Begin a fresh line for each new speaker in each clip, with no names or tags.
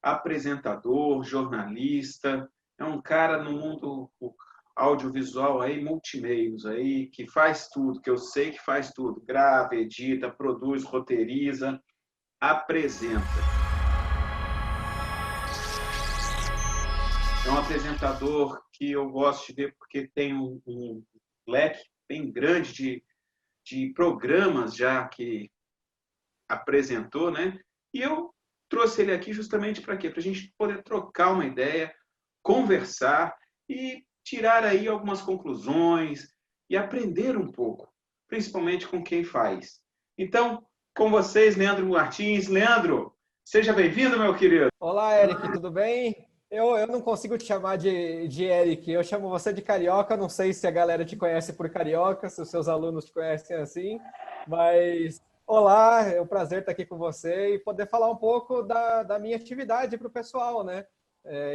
apresentador, jornalista, é um cara no mundo audiovisual aí, multimeios aí, que faz tudo, que eu sei que faz tudo, grava, edita, produz, roteiriza, apresenta. É um apresentador que eu gosto de ver porque tem um leque bem grande de programas já que apresentou, né? E eu trouxe ele aqui justamente para quê? Para a gente poder trocar uma ideia, conversar e tirar aí algumas conclusões e aprender um pouco, principalmente com quem faz. Então, com vocês, Leandro Martins. Leandro, seja bem-vindo, meu querido.
Olá, Eric, tudo bem? Eu não consigo te chamar de Eric, eu chamo você de Carioca, não sei se a galera te conhece por Carioca, se os seus alunos te conhecem assim, mas olá, é um prazer estar aqui com você e poder falar um pouco da minha atividade para o pessoal, né?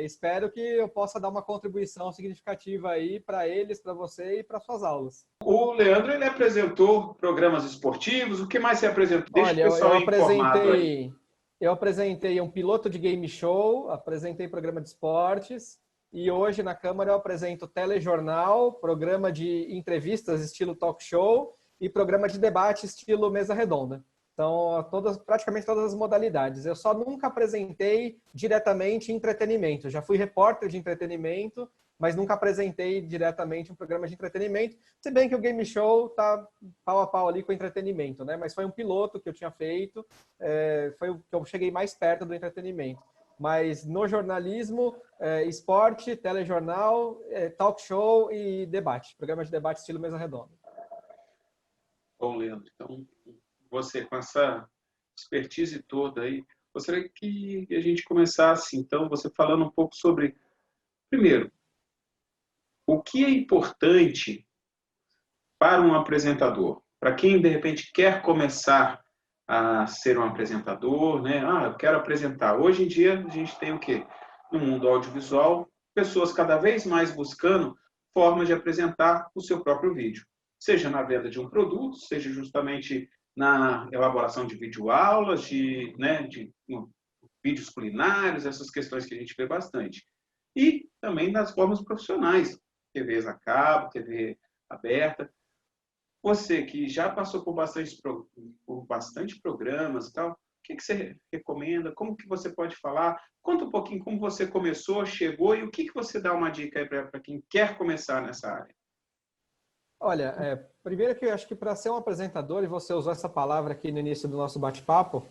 Espero que eu possa dar uma contribuição significativa aí para eles, para você e para suas aulas.
O Leandro, ele apresentou programas esportivos, o que mais você apresentou? Deixa o
Olha,
pessoal informado aí.
eu apresentei um piloto de game show, apresentei programa de esportes e hoje na Câmara eu apresento telejornal, programa de entrevistas estilo talk show e programa de debate estilo mesa redonda. Então, praticamente todas as modalidades. Eu só nunca apresentei diretamente entretenimento. Já fui repórter de entretenimento, mas nunca apresentei diretamente um programa de entretenimento, se bem que o game show está pau a pau ali com o entretenimento, né? Mas foi um piloto que eu tinha feito, foi o que eu cheguei mais perto do entretenimento. Mas no jornalismo, esporte, telejornal, talk show e debate, programa de debate estilo mesa redonda.
Bom, Leandro, então você com essa expertise toda aí, gostaria que a gente começasse, então, você falando um pouco sobre, primeiro, o que é importante para um apresentador? Para quem, de repente, quer começar a ser um apresentador, né? Eu quero apresentar. Hoje em dia, a gente tem o quê? No mundo audiovisual, pessoas cada vez mais buscando formas de apresentar o seu próprio vídeo. Seja na venda de um produto, seja justamente na elaboração de videoaulas, de vídeos culinários, essas questões que a gente vê bastante. E também nas formas profissionais, TVs a cabo, TV aberta. Você que já passou por bastante programas e tal, o que você recomenda? Como que você pode falar? Conta um pouquinho como você começou, chegou e o que você dá uma dica aí para quem quer começar nessa área.
Olha, primeiro que eu acho que para ser um apresentador, e você usou essa palavra aqui no início do nosso bate-papo,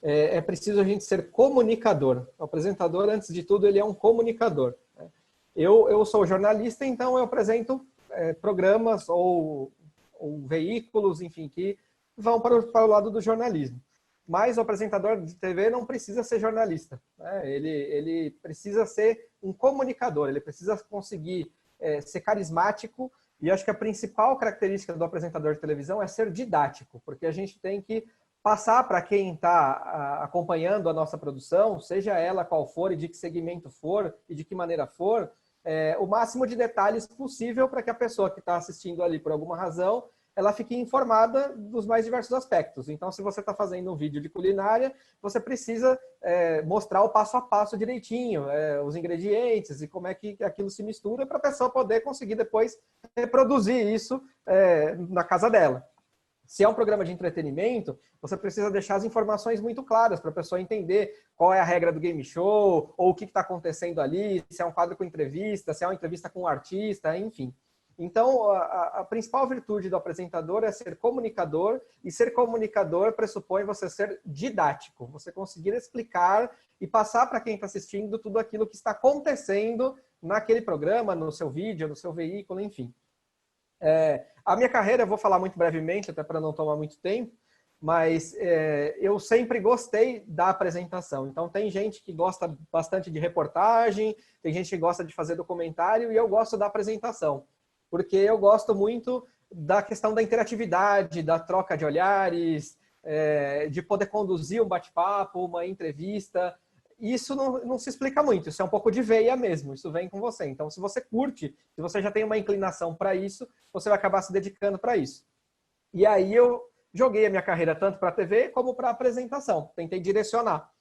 é preciso a gente ser comunicador. O apresentador, antes de tudo, ele é um comunicador. Né? Eu sou jornalista, então eu apresento programas ou veículos, enfim, que vão para o lado do jornalismo. Mas o apresentador de TV não precisa ser jornalista. Né? Ele precisa ser um comunicador, ele precisa conseguir ser carismático. E acho que a principal característica do apresentador de televisão é ser didático, porque a gente tem que passar para quem está acompanhando a nossa produção, seja ela qual for e de que segmento for e de que maneira for, o máximo de detalhes possível para que a pessoa que está assistindo ali por alguma razão, ela fique informada dos mais diversos aspectos. Então, se você está fazendo um vídeo de culinária, você precisa mostrar o passo a passo direitinho, os ingredientes e como é que aquilo se mistura para a pessoa poder conseguir depois reproduzir isso na casa dela. Se é um programa de entretenimento, você precisa deixar as informações muito claras para a pessoa entender qual é a regra do game show, ou o que está acontecendo ali, se é um quadro com entrevista, se é uma entrevista com um artista, enfim. Então, a principal virtude do apresentador é ser comunicador, e ser comunicador pressupõe você ser didático, você conseguir explicar e passar para quem está assistindo tudo aquilo que está acontecendo naquele programa, no seu vídeo, no seu veículo, enfim. A minha carreira, eu vou falar muito brevemente, até para não tomar muito tempo, mas eu sempre gostei da apresentação. Então, tem gente que gosta bastante de reportagem, tem gente que gosta de fazer documentário, e eu gosto da apresentação, porque eu gosto muito da questão da interatividade, da troca de olhares, de poder conduzir um bate-papo, uma entrevista. Isso não se explica muito, isso é um pouco de veia mesmo, isso vem com você. Então, se você curte, se você já tem uma inclinação para isso, você vai acabar se dedicando para isso. E aí eu joguei a minha carreira tanto para a TV como para a apresentação, tentei direcionar.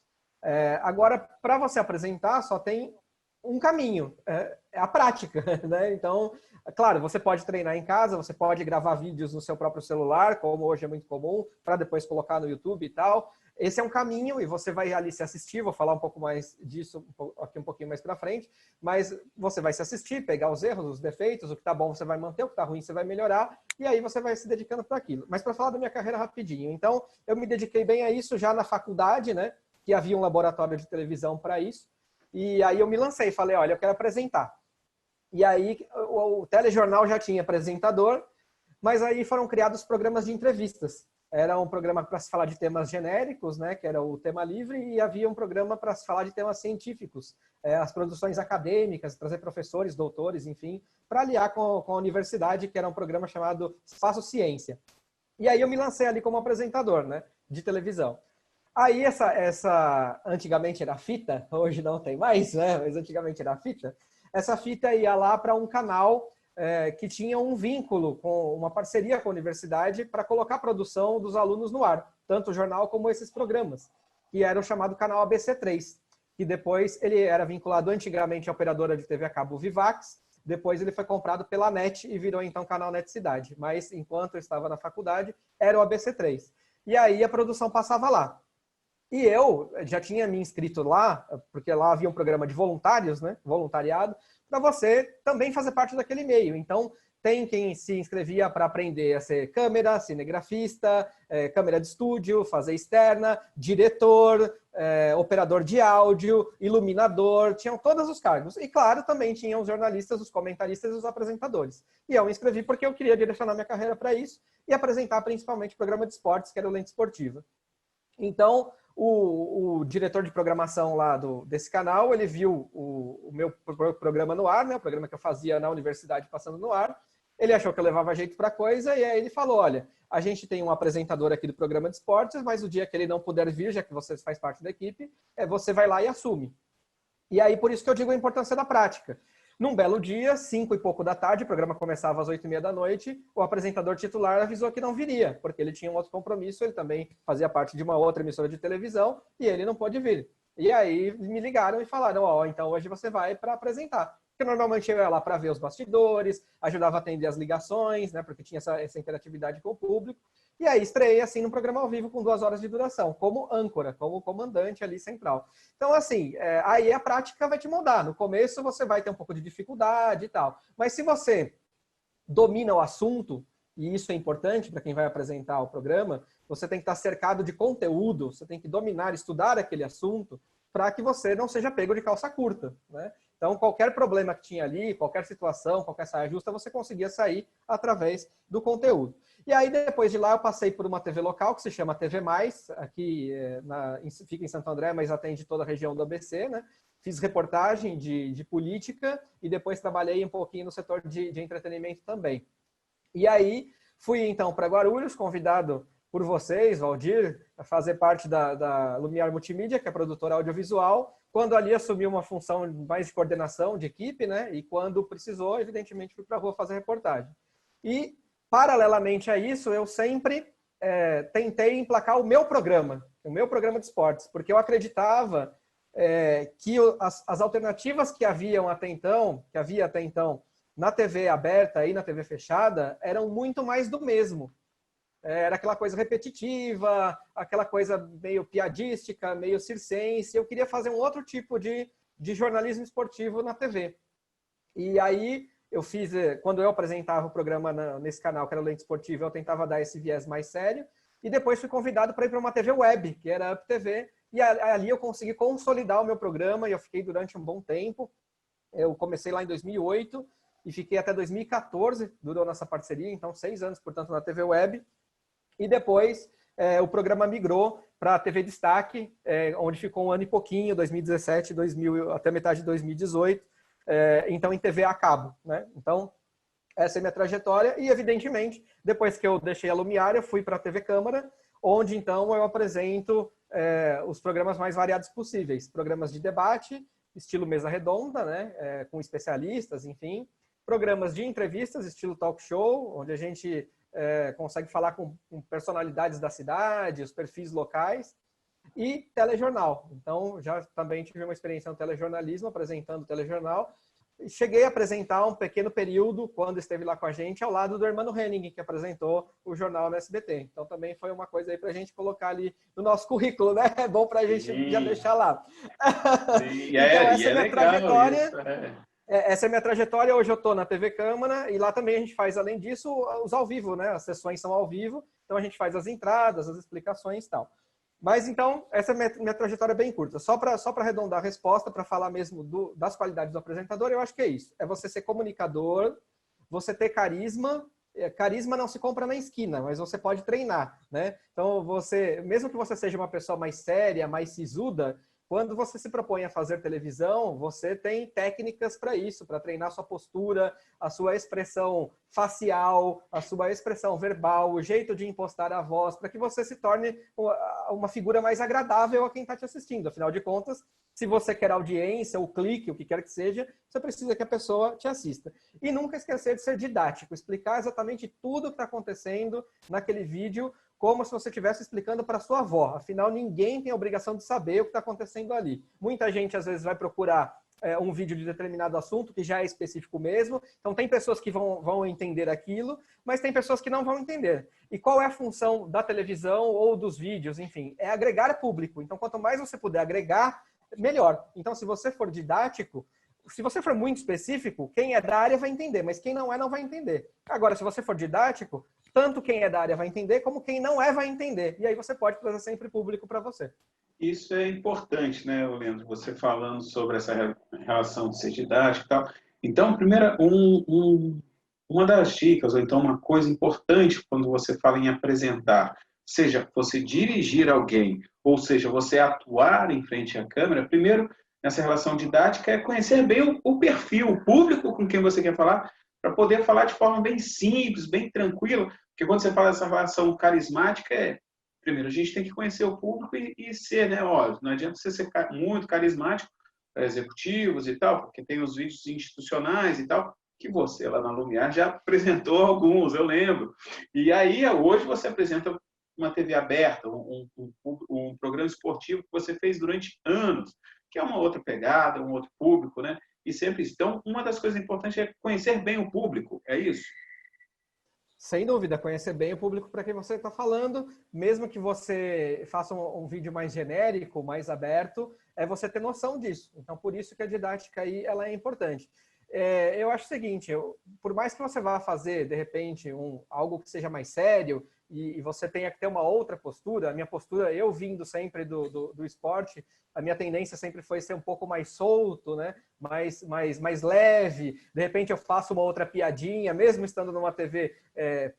Agora, para você apresentar, só tem um caminho, é a prática, né? Então, claro, você pode treinar em casa, você pode gravar vídeos no seu próprio celular, como hoje é muito comum, para depois colocar no YouTube e tal. Esse é um caminho e você vai ali se assistir, vou falar um pouco mais disso aqui um pouquinho mais para frente, mas você vai se assistir, pegar os erros, os defeitos, o que tá bom você vai manter, o que tá ruim você vai melhorar, e aí você vai se dedicando para aquilo. Mas para falar da minha carreira rapidinho, então eu me dediquei bem a isso já na faculdade, né? Que havia um laboratório de televisão para isso, e aí eu me lancei, falei, olha, eu quero apresentar. E aí o telejornal já tinha apresentador, mas aí foram criados programas de entrevistas. Era um programa para se falar de temas genéricos, né, que era o tema livre, e havia um programa para se falar de temas científicos, as produções acadêmicas, trazer professores, doutores, enfim, para aliar com a universidade, que era um programa chamado Espaço Ciência. E aí eu me lancei ali como apresentador, né, de televisão. Aí antigamente era fita, hoje não tem mais, né, mas antigamente era fita. Essa fita ia lá para um canal que tinha um vínculo, com uma parceria com a universidade para colocar a produção dos alunos no ar, tanto o jornal como esses programas, que era o chamado canal ABC3, que depois ele era vinculado antigamente à operadora de TV a cabo Vivax, depois ele foi comprado pela NET e virou então canal NET Cidade, mas enquanto eu estava na faculdade, era o ABC3. E aí a produção passava lá. E eu já tinha me inscrito lá, porque lá havia um programa de voluntários, né? Voluntariado, para você também fazer parte daquele meio. Então, tem quem se inscrevia para aprender a ser câmera, cinegrafista, câmera de estúdio, fazer externa, diretor, operador de áudio, iluminador, tinham todos os cargos. E, claro, também tinham os jornalistas, os comentaristas e os apresentadores. E eu me inscrevi porque eu queria direcionar minha carreira para isso e apresentar principalmente o programa de esportes, que era o Lente Esportiva. Então, o diretor de programação lá desse canal, ele viu o meu programa no ar, né, o programa que eu fazia na universidade passando no ar, ele achou que eu levava jeito para a coisa, e aí ele falou, olha, a gente tem um apresentador aqui do programa de esportes, mas o dia que ele não puder vir, já que você faz parte da equipe, você vai lá e assume. E aí, por isso que eu digo a importância da prática. Num belo dia, 5 e pouco da tarde, o programa começava às 8:30 da noite, o apresentador titular avisou que não viria, porque ele tinha um outro compromisso, ele também fazia parte de uma outra emissora de televisão, e ele não pôde vir. E aí me ligaram e falaram, então hoje você vai para apresentar. Porque normalmente eu ia lá para ver os bastidores, ajudava a atender as ligações, né, porque tinha essa interatividade com o público. E aí estreiei assim num programa ao vivo com 2 horas de duração, como âncora, como comandante ali central. Então, assim, aí a prática vai te moldar. No começo você vai ter um pouco de dificuldade e tal. Mas se você domina o assunto, e isso é importante para quem vai apresentar o programa, você tem que estar cercado de conteúdo, você tem que dominar, estudar aquele assunto, para que você não seja pego de calça curta, né? Então, qualquer problema que tinha ali, qualquer situação, qualquer saia justa, você conseguia sair através do conteúdo. E aí, depois de lá, eu passei por uma TV local, que se chama TV Mais, aqui fica em Santo André, mas atende toda a região do ABC, né? Fiz reportagem de política e depois trabalhei um pouquinho no setor de entretenimento também. E aí, fui então para Guarulhos, convidado por vocês, Valdir, a fazer parte da Lumiar Multimídia, que é a produtora audiovisual, quando ali assumi uma função mais de coordenação de equipe, né? E quando precisou, evidentemente, fui para a rua fazer reportagem. E, paralelamente a isso, eu sempre tentei emplacar o meu programa de esportes, porque eu acreditava que as alternativas que havia até então na TV aberta e na TV fechada eram muito mais do mesmo. Era aquela coisa repetitiva, aquela coisa meio piadística, meio circense. Eu queria fazer um outro tipo de jornalismo esportivo na TV. E aí eu fiz, quando eu apresentava o programa nesse canal, que era o Lente Esportiva, eu tentava dar esse viés mais sério. E depois fui convidado para ir para uma TV web, que era a Up TV. E ali eu consegui consolidar o meu programa e eu fiquei durante um bom tempo. Eu comecei lá em 2008 e fiquei até 2014, durou nossa parceria, então 6 anos, portanto, na TV web. E depois o programa migrou para a TV Destaque, onde ficou 1 ano e pouquinho, 2017, até metade de 2018, então em TV a cabo, né? Então, essa é a minha trajetória e, evidentemente, depois que eu deixei a Lumiar, eu fui para a TV Câmara, onde então eu apresento os programas mais variados possíveis. Programas de debate, estilo mesa redonda, né? Com especialistas, enfim. Programas de entrevistas, estilo talk show, onde a gente consegue falar com personalidades da cidade, os perfis locais. e telejornal. Então, já também tive uma experiência no telejornalismo, apresentando o telejornal. Cheguei a apresentar um pequeno período, quando esteve lá com a gente, ao lado do Hermano Henning, que apresentou o jornal no SBT. Então, também foi uma coisa aí para a gente colocar ali no nosso currículo, né? É bom para a gente já deixar lá.
Sim.
Então,
E
essa é
é
minha
legal
trajetória.
isso. É.
Essa é a minha trajetória. Hoje eu estou na TV Câmara e lá também a gente faz, além disso, os ao vivo, né? As sessões são ao vivo, então a gente faz as entradas, as explicações e tal. Mas então, essa é minha trajetória bem curta. Só para arredondar a resposta, para falar mesmo das qualidades do apresentador, eu acho que é isso. É você ser comunicador, você ter carisma. Carisma não se compra na esquina, mas você pode treinar, né? Então, mesmo que você seja uma pessoa mais séria, mais sisuda, quando você se propõe a fazer televisão, você tem técnicas para isso, para treinar sua postura, a sua expressão facial, a sua expressão verbal, o jeito de impostar a voz, para que você se torne uma figura mais agradável a quem está te assistindo. Afinal de contas, se você quer audiência, ou clique, o que quer que seja, você precisa que a pessoa te assista. E nunca esquecer de ser didático, explicar exatamente tudo o que está acontecendo naquele vídeo, como se você estivesse explicando para sua avó. Afinal, ninguém tem a obrigação de saber o que está acontecendo ali. Muita gente, às vezes, vai procurar um vídeo de determinado assunto, que já é específico mesmo. Então, tem pessoas que vão entender aquilo, mas tem pessoas que não vão entender. E qual é a função da televisão ou dos vídeos? Enfim, é agregar público. Então, quanto mais você puder agregar, melhor. Então, se você for didático, se você for muito específico, quem é da área vai entender, mas quem não vai entender. Agora, se você for didático, tanto quem é da área vai entender, como quem não vai entender. E aí você pode trazer sempre público para você.
Isso é importante, né, Leandro? Você falando sobre essa relação de ser didático e tal. Então, primeiro, uma das dicas, ou então uma coisa importante quando você fala em apresentar, seja você dirigir alguém, ou seja, você atuar em frente à câmera, primeiro, nessa relação didática, é conhecer bem o perfil, o público com quem você quer falar, para poder falar de forma bem simples, bem tranquila, porque quando você fala dessa relação carismática, primeiro, a gente tem que conhecer o público e ser, né? Ó, não adianta você ser muito carismático para executivos e tal, porque tem os vídeos institucionais e tal, que você lá na Lumiar já apresentou alguns, eu lembro. E aí, hoje, você apresenta uma TV aberta, um programa esportivo que você fez durante anos, que é uma outra pegada, um outro público, né? E sempre isso. Então, uma das coisas importantes é conhecer bem o público, é isso?
Sem dúvida, conhecer bem o público para quem você está falando, mesmo que você faça um vídeo mais genérico, mais aberto, é você ter noção disso. Então, por isso que a didática aí ela é importante. Eu acho o seguinte, por mais que você vá fazer, de repente, algo que seja mais sério e você tenha que ter uma outra postura, a minha postura, eu vindo sempre do esporte, a minha tendência sempre foi ser um pouco mais solto, né? mais leve, de repente eu faço uma outra piadinha, mesmo estando numa TV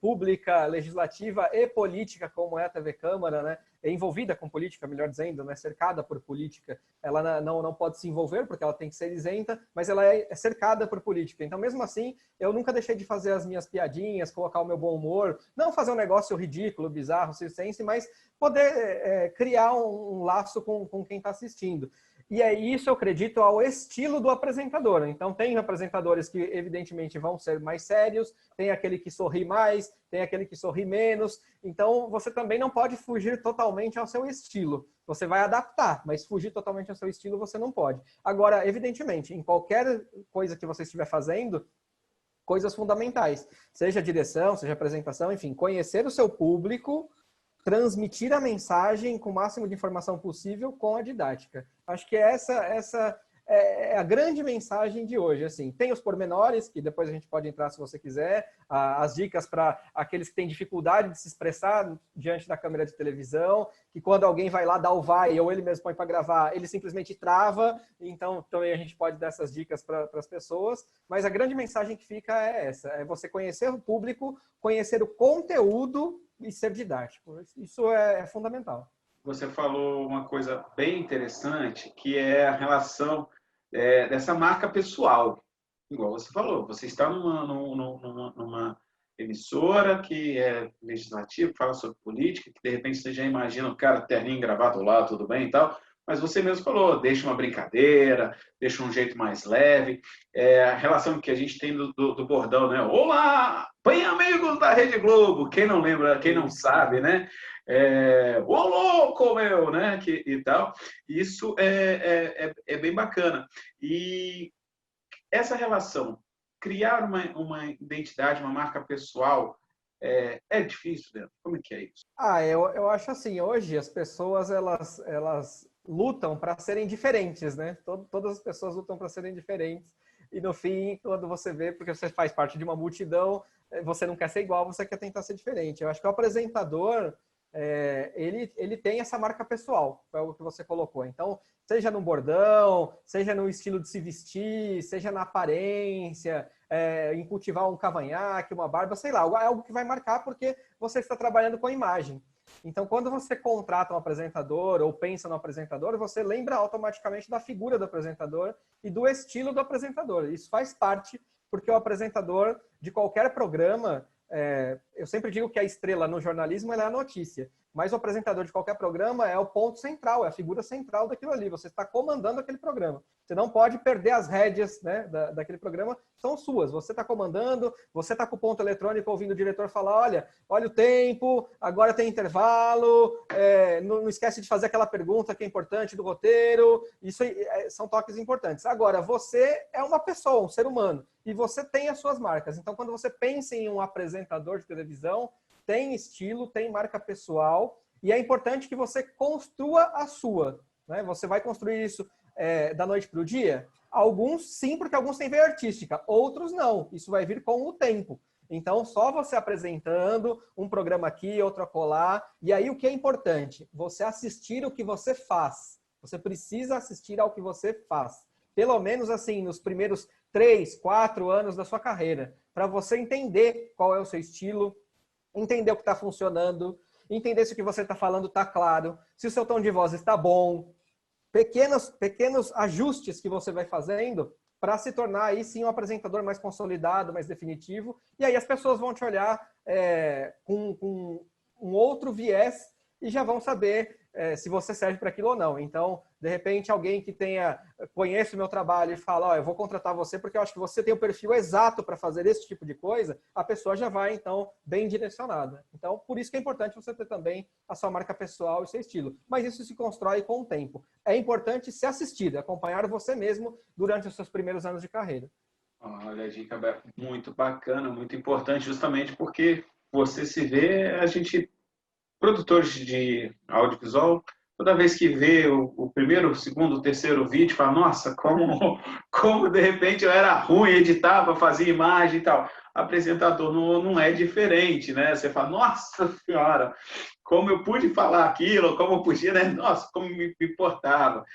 pública, legislativa e política, como é a TV Câmara, né? Envolvida com política, melhor dizendo, né? Cercada por política, ela não pode se envolver, porque ela tem que ser isenta, mas ela é cercada por política. Então, mesmo assim, eu nunca deixei de fazer as minhas piadinhas, colocar o meu bom humor, não fazer um negócio ridículo, bizarro, circense, mas poder criar um laço com quem está assistindo. E é isso, eu acredito, ao estilo do apresentador. Então, tem apresentadores que, evidentemente, vão ser mais sérios, tem aquele que sorri mais, tem aquele que sorri menos. Então, você também não pode fugir totalmente ao seu estilo. Você vai adaptar, mas fugir totalmente ao seu estilo você não pode. Agora, evidentemente, em qualquer coisa que você estiver fazendo, coisas fundamentais, seja direção, seja apresentação, enfim, conhecer o seu público, transmitir a mensagem com o máximo de informação possível com a didática. Acho que essa é a grande mensagem de hoje. Assim, tem os pormenores, que depois a gente pode entrar se você quiser, as dicas para aqueles que têm dificuldade de se expressar diante da câmera de televisão, que quando alguém vai lá dar o vai, ou ele mesmo põe para gravar, ele simplesmente trava, então também a gente pode dar essas dicas para as pessoas, mas a grande mensagem que fica é essa, é você conhecer o público, conhecer o conteúdo e ser didático. Isso é fundamental.
Você falou uma coisa bem interessante, que é a relação dessa marca pessoal. Igual você falou, você está numa emissora que é legislativa, que fala sobre política, que de repente você já imagina o cara terninho, gravado lá, tudo bem e tal, mas você mesmo falou, deixa uma brincadeira, deixa um jeito mais leve. A relação que a gente tem do bordão, né? Olá, bem amigos da Rede Globo, quem não lembra, quem não sabe, né? Ô louco, meu, né? E tal. Isso é bem bacana. E essa relação, criar uma identidade, uma marca pessoal, é difícil, Leandro? Como é que é isso?
Eu acho assim, hoje as pessoas, elas lutam para serem diferentes, né? Todas as pessoas lutam para serem diferentes. E no fim, quando você vê, porque você faz parte de uma multidão, você não quer ser igual, você quer tentar ser diferente. Eu acho que o apresentador, ele tem essa marca pessoal, foi o que você colocou. Então, seja no bordão, seja no estilo de se vestir, seja na aparência, em cultivar um cavanhaque, uma barba, sei lá, algo que vai marcar porque você está trabalhando com a imagem. Então, quando você contrata um apresentador ou pensa no apresentador, você lembra automaticamente da figura do apresentador e do estilo do apresentador. Isso faz parte, porque o apresentador de qualquer programa, eu sempre digo que a estrela no jornalismo ela é a notícia, mas o apresentador de qualquer programa é o ponto central, é a figura central daquilo ali. Você está comandando aquele programa. Você não pode perder as rédeas, né, daquele programa, são suas. Você está comandando, você está com o ponto eletrônico ouvindo o diretor falar, olha o tempo, agora tem intervalo, não esquece de fazer aquela pergunta que é importante do roteiro. Isso são toques importantes. Agora, você é uma pessoa, um ser humano, e você tem as suas marcas. Então, quando você pensa em um apresentador de televisão, tem estilo, tem marca pessoal, e é importante que você construa a sua. Né? Você vai construir isso da noite para o dia? Alguns sim, porque alguns têm veia artística, outros não. Isso vai vir com o tempo. Então, só você apresentando um programa aqui, outro acolá. E aí, o que é importante? Você assistir o que você faz. Você precisa assistir ao que você faz. Pelo menos, assim, nos primeiros 3, 4 anos da sua carreira. Para você entender qual é o seu estilo, entender o que está funcionando, entender se o que você está falando está claro, se o seu tom de voz está bom. Pequenos ajustes que você vai fazendo para se tornar aí sim um apresentador mais consolidado, mais definitivo. E aí as pessoas vão te olhar com um outro viés e já vão saber se você serve para aquilo ou não. Então, de repente, alguém que conhece o meu trabalho e fala, eu vou contratar você porque eu acho que você tem o perfil exato para fazer esse tipo de coisa, a pessoa já vai, então, bem direcionada. Então, por isso que é importante você ter também a sua marca pessoal e seu estilo. Mas isso se constrói com o tempo. É importante ser assistido, acompanhar você mesmo durante os seus primeiros anos de carreira.
Olha, a dica muito bacana, muito importante, justamente porque você se vê, a gente produtores de audiovisual, toda vez que vê o primeiro, o segundo, o terceiro vídeo, fala, nossa, como de repente eu era ruim, editava, fazia imagem e tal. Apresentador não é diferente, né? Você fala, nossa senhora, como eu pude falar aquilo, como eu podia, né? Nossa, como me importava.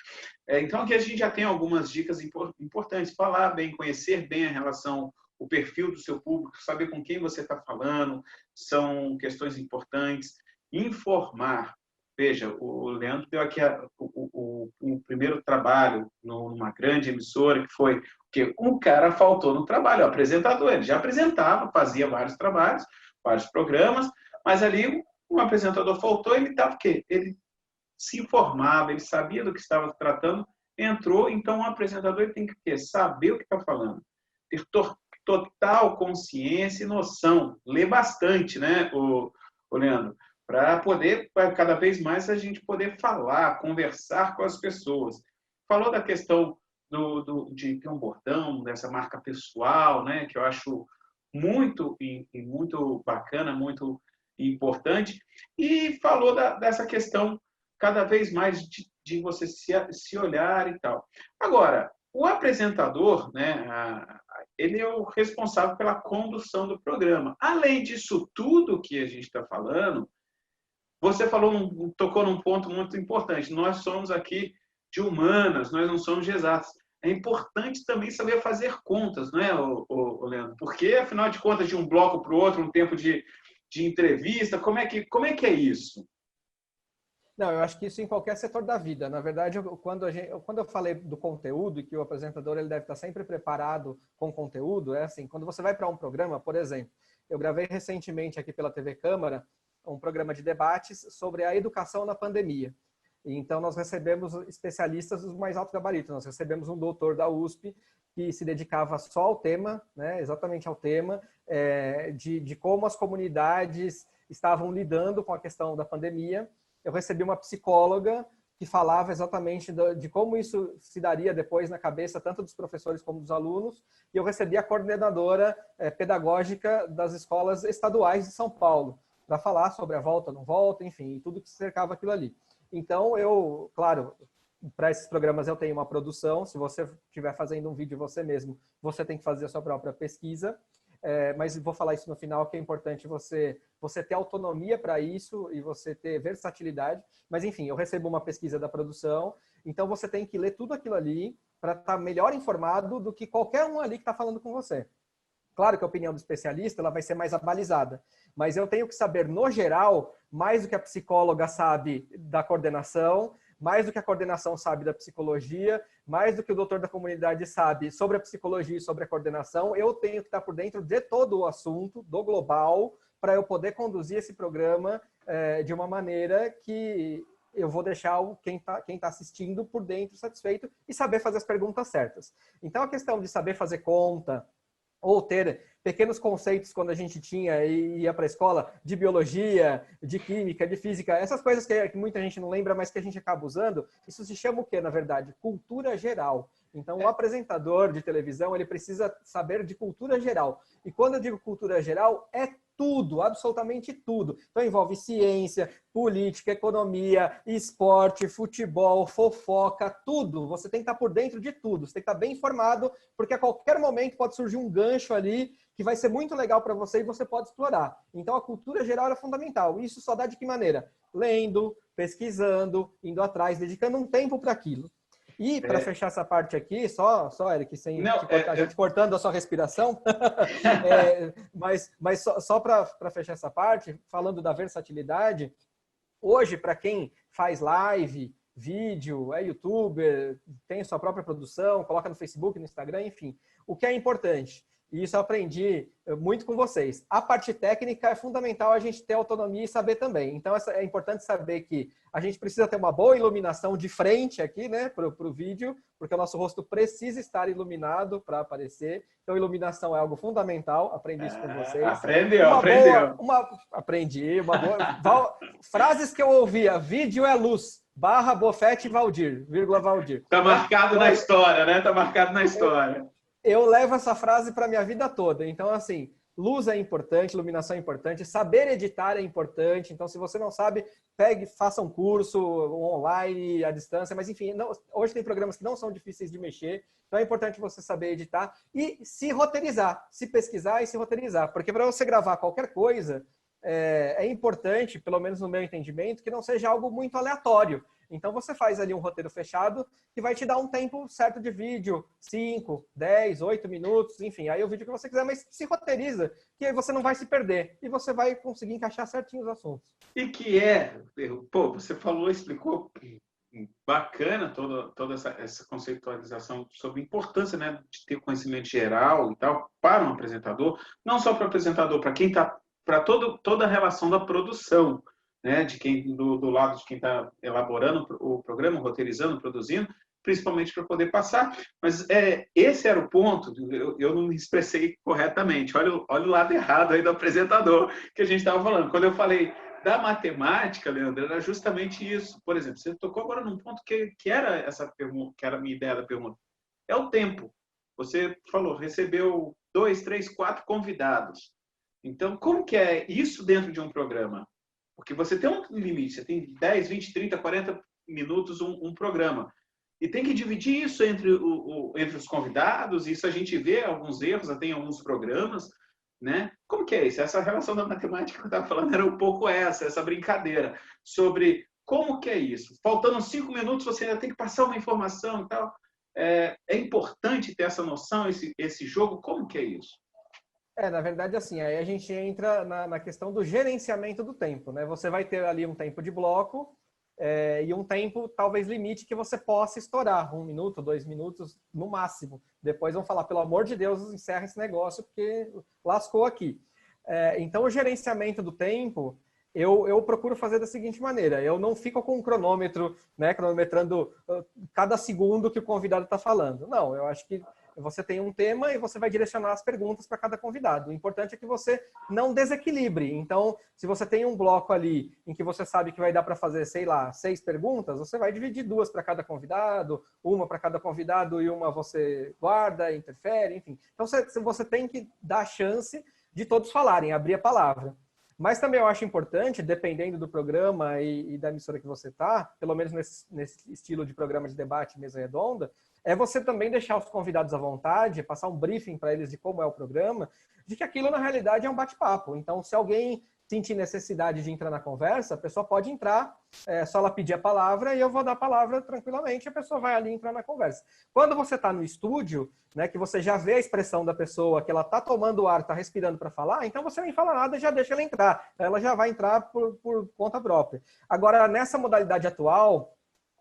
Então, aqui a gente já tem algumas dicas importantes. Falar bem, conhecer bem a relação, o perfil do seu público, saber com quem você está falando, são questões importantes. Informar. Veja, o Leandro deu aqui o primeiro trabalho numa grande emissora, que foi que um cara faltou no trabalho, o apresentador. Ele já apresentava, fazia vários trabalhos, vários programas, mas ali um apresentador faltou, ele estava o quê? Ele se informava, ele sabia do que estava tratando, entrou, então o apresentador ele tem que saber o que está falando, ter total consciência e noção, ler bastante, né, o Leandro, para poder, cada vez mais, a gente poder falar, conversar com as pessoas. Falou da questão de ter um bordão, dessa marca pessoal, né, que eu acho muito bacana, muito importante, e falou dessa questão cada vez mais de você se olhar e tal. Agora, o apresentador, né, ele é o responsável pela condução do programa. Além disso tudo que a gente está falando, você tocou num ponto muito importante. Nós somos aqui de humanas, nós não somos de exatas. É importante também saber fazer contas, né, Leandro? Porque, afinal de contas, de um bloco para o outro, um tempo de entrevista, como é que é isso?
Não, eu acho que isso em qualquer setor da vida. Na verdade, quando eu falei do conteúdo e que o apresentador ele deve estar sempre preparado com conteúdo, é assim, quando você vai para um programa, por exemplo, eu gravei recentemente aqui pela TV Câmara um programa de debates sobre a educação na pandemia. Então, nós recebemos especialistas dos mais altos gabaritos. Nós recebemos um doutor da USP que se dedicava só ao tema, né, exatamente ao tema, de como as comunidades estavam lidando com a questão da pandemia. Eu recebi uma psicóloga que falava exatamente de como isso se daria depois na cabeça tanto dos professores como dos alunos, e eu recebi a coordenadora pedagógica das escolas estaduais de São Paulo, para falar sobre a volta, não volta, enfim, tudo que cercava aquilo ali. Então, eu, claro, para esses programas eu tenho uma produção, se você estiver fazendo um vídeo você mesmo, você tem que fazer a sua própria pesquisa, mas vou falar isso no final, que é importante você ter autonomia para isso e você ter versatilidade. Mas, enfim, eu recebo uma pesquisa da produção, então você tem que ler tudo aquilo ali para estar melhor informado do que qualquer um ali que está falando com você. Claro que a opinião do especialista ela vai ser mais abalizada, mas eu tenho que saber, no geral, mais do que a psicóloga sabe da coordenação, mais do que a coordenação sabe da psicologia, mais do que o doutor da comunidade sabe sobre a psicologia e sobre a coordenação. Eu tenho que estar por dentro de todo o assunto, do global, para eu poder conduzir esse programa de uma maneira que eu vou deixar quem tá assistindo por dentro satisfeito e saber fazer as perguntas certas. Então, a questão de saber fazer conta, ou ter pequenos conceitos quando a gente tinha e ia para a escola, de biologia, de química, de física, essas coisas que muita gente não lembra, mas que a gente acaba usando, isso se chama o quê, na verdade? Cultura geral. Então, o apresentador de televisão, ele precisa saber de cultura geral. E quando eu digo cultura geral, é tudo, absolutamente tudo. Então, envolve ciência, política, economia, esporte, futebol, fofoca, tudo. Você tem que estar por dentro de tudo. Você tem que estar bem informado, porque a qualquer momento pode surgir um gancho ali que vai ser muito legal para você e você pode explorar. Então, a cultura geral é fundamental. Isso só dá de que maneira? Lendo, pesquisando, indo atrás, dedicando um tempo para aquilo. E, para fechar essa parte aqui, só Eric, sem a gente cortando a sua respiração, mas só para fechar essa parte, falando da versatilidade, hoje, para quem faz live, vídeo, é youtuber, tem sua própria produção, coloca no Facebook, no Instagram, enfim, o que é importante? E isso eu aprendi muito com vocês. A parte técnica é fundamental a gente ter autonomia e saber também. Então, é importante saber que a gente precisa ter uma boa iluminação de frente aqui, né, para o vídeo, porque o nosso rosto precisa estar iluminado para aparecer. Então, iluminação é algo fundamental. Aprendi isso com vocês.
Aprendeu.
Aprendi. Frases que eu ouvia. Vídeo é luz. /Bofete Valdir, Valdir.
Tá marcado na história, né? Tá marcado na história.
Eu levo essa frase para a minha vida toda. Então, assim, luz é importante, iluminação é importante, saber editar é importante. Então, se você não sabe, faça um curso online, à distância. Mas, enfim, hoje tem programas que não são difíceis de mexer. Então, é importante você saber editar e se roteirizar, se pesquisar e se roteirizar. Porque para você gravar qualquer coisa, é importante, pelo menos no meu entendimento, que não seja algo muito aleatório. Então, você faz ali um roteiro fechado que vai te dar um tempo certo de vídeo, 5, 10, 8 minutos, enfim, aí é o vídeo que você quiser, mas se roteiriza, que aí você não vai se perder e você vai conseguir encaixar certinho os assuntos.
E você falou, explicou bacana toda essa conceitualização sobre a importância, né, de ter conhecimento geral e tal para um apresentador, não só para o apresentador, para quem está, para toda a relação da produção, né, de quem do lado de quem está elaborando o programa, roteirizando, produzindo, principalmente para poder passar. Mas esse era o ponto. Eu não me expressei corretamente. Olha o lado errado aí do apresentador que a gente estava falando. Quando eu falei da matemática, Leandro, era justamente isso. Por exemplo, você tocou agora num ponto que era essa pergunta, que era a minha ideia da pergunta. É o tempo. Você falou, recebeu 2, 3, 4 convidados. Então, como que é isso dentro de um programa? Porque você tem um limite, você tem 10, 20, 30, 40 minutos um programa. E tem que dividir isso entre os convidados, isso a gente vê alguns erros até em alguns programas, né? Como que é isso? Essa relação da matemática que eu estava falando era um pouco essa brincadeira, sobre como que é isso. Faltando 5 minutos, você ainda tem que passar uma informação e tal. É importante ter essa noção, esse jogo, como que é isso?
Na verdade, assim, aí a gente entra na questão do gerenciamento do tempo, né? Você vai ter ali um tempo de bloco e um tempo, talvez, limite que você possa estourar. 1 minuto, 2 minutos, no máximo. Depois vão falar, pelo amor de Deus, encerra esse negócio, porque lascou aqui. Então, o gerenciamento do tempo eu procuro fazer da seguinte maneira: eu não fico com um cronômetro, né, cronometrando cada segundo que o convidado está falando. Não, eu acho que você tem um tema e você vai direcionar as perguntas para cada convidado. O importante é que você não desequilibre. Então, se você tem um bloco ali em que você sabe que vai dar para fazer, sei lá, 6 perguntas, você vai dividir 2 para cada convidado, uma para cada convidado e uma você guarda, interfere, enfim. Então, você tem que dar a chance de todos falarem, abrir a palavra. Mas também eu acho importante, dependendo do programa e da emissora que você está, pelo menos nesse estilo de programa de debate, mesa redonda, é você também deixar os convidados à vontade, passar um briefing para eles de como é o programa, de que aquilo na realidade é um bate-papo. Então, se alguém sentir necessidade de entrar na conversa, a pessoa pode entrar, só ela pedir a palavra e eu vou dar a palavra tranquilamente, a pessoa vai ali entrar na conversa. Quando você está no estúdio, né, que você já vê a expressão da pessoa, que ela está tomando ar, está respirando para falar, então você nem fala nada e já deixa ela entrar. Ela já vai entrar por conta própria. Agora, nessa modalidade atual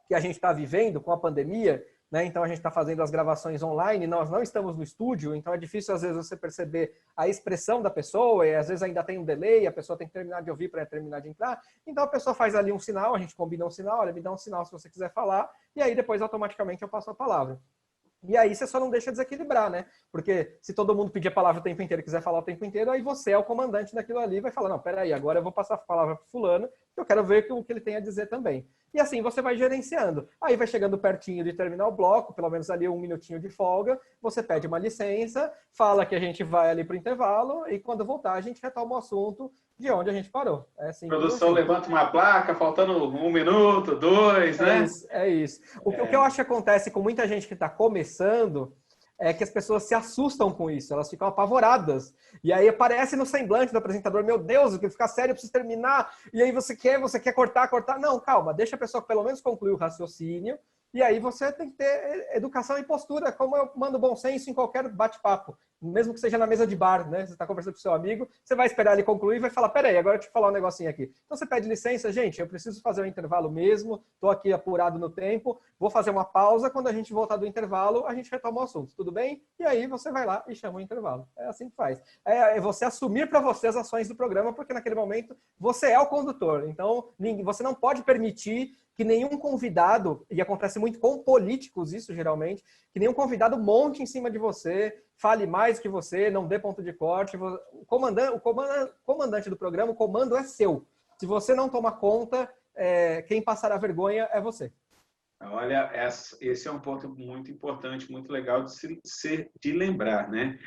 que a gente está vivendo com a pandemia, né, então a gente está fazendo as gravações online, nós não estamos no estúdio, então é difícil às vezes você perceber a expressão da pessoa, e às vezes ainda tem um delay, a pessoa tem que terminar de ouvir para terminar de entrar, então a pessoa faz ali um sinal, a gente combina um sinal, olha, me dá um sinal se você quiser falar, e aí depois automaticamente eu passo a palavra. E aí você só não deixa desequilibrar, né? Porque se todo mundo pedir a palavra o tempo inteiro e quiser falar o tempo inteiro, aí você é o comandante daquilo ali e vai falar, não, peraí, agora eu vou passar a palavra para fulano, que eu quero ver o que ele tem a dizer também. E assim você vai gerenciando. Aí vai chegando pertinho de terminar o bloco, pelo menos ali 1 minutinho de folga, você pede uma licença, fala que a gente vai ali para o intervalo e quando voltar a gente retoma o assunto de onde a gente parou. É simples
Produção
assim.
levanta uma placa, faltando 1 minuto, 2, né?
É isso, é isso. O que eu acho que acontece com muita gente que está começando é que as pessoas se assustam com isso, elas ficam apavoradas. E aí aparece no semblante do apresentador, meu Deus, eu quero ficar sério, eu preciso terminar. E aí você quer cortar. Não, calma, deixa a pessoa pelo menos concluir o raciocínio. E aí você tem que ter educação e postura, como eu mando bom senso em qualquer bate-papo. Mesmo que seja na mesa de bar, né? Você está conversando com seu amigo, você vai esperar ele concluir e vai falar, peraí, agora eu te falar um negocinho aqui. Então você pede licença, gente, eu preciso fazer um intervalo mesmo, estou aqui apurado no tempo, vou fazer uma pausa, quando a gente voltar do intervalo, a gente retoma o assunto, tudo bem? E aí você vai lá e chama o intervalo. É assim que faz. É você assumir para você as ações do programa, porque naquele momento você é o condutor. Então você não pode permitir que nenhum convidado, e acontece muito com políticos isso geralmente, que nenhum convidado monte em cima de você, fale mais que você, não dê ponto de corte. O comandante do programa, o comando é seu. Se você não toma conta, quem passará vergonha é você.
Olha, esse é um ponto muito importante, muito legal de lembrar, né?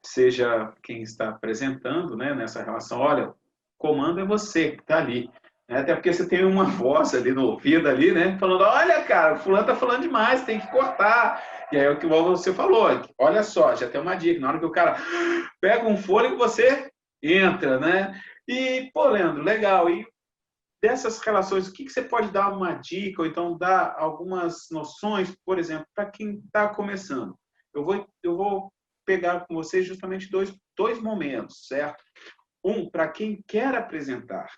Seja quem está apresentando, né, nessa relação, olha, o comando é você que está ali. Até porque você tem uma voz ali no ouvido, ali, né? Falando, olha, cara, o fulano tá falando demais, tem que cortar. E aí é o que você falou, olha só, já tem uma dica, na hora que o cara pega um fôlego, você entra, né? E, pô, Leandro, legal. E dessas relações, o que você pode dar uma dica, ou então dar algumas noções, por exemplo, para quem está começando? Eu vou pegar com vocês justamente dois momentos, certo? Um, para quem quer apresentar,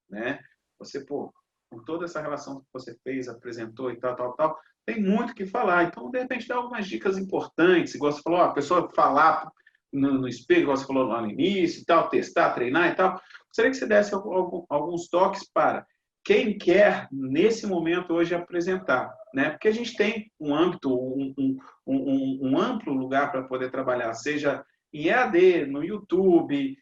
né? Você, pô, com toda essa relação que você fez, apresentou e tal, tem muito o que falar. Então, de repente, dá algumas dicas importantes. Igual você falou, a pessoa falar no espelho, igual você falou lá no início, e tal, testar, treinar e tal. Gostaria que você desse alguns toques para quem quer, nesse momento, hoje, apresentar. Né? Porque a gente tem um âmbito, um amplo lugar para poder trabalhar, seja em EAD, no YouTube,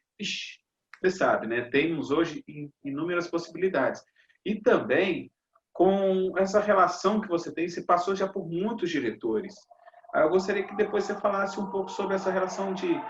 você sabe, né? Temos hoje inúmeras possibilidades. E também, com essa relação que você tem, você passou já por muitos diretores. Eu gostaria que depois você falasse um pouco sobre essa relação de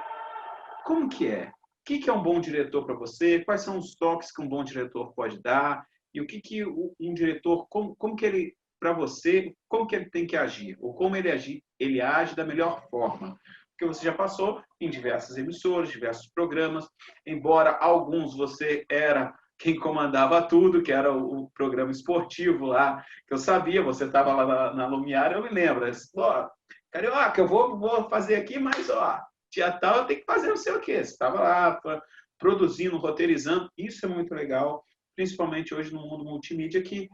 como que é? O que é um bom diretor para você? Quais são os toques que um bom diretor pode dar? E o que um diretor, como que ele, para você, como que ele tem que agir? Ou como ele age da melhor forma? Porque você já passou em diversas emissoras, diversos programas, embora alguns você era quem comandava tudo, que era o programa esportivo lá, que eu sabia, você estava lá na Lumiar, eu me lembro. Ó, Carioca, eu vou fazer aqui, mas ó, dia tal eu tenho que fazer não sei o quê. Você estava lá produzindo, roteirizando, isso é muito legal, principalmente hoje no mundo multimídia, que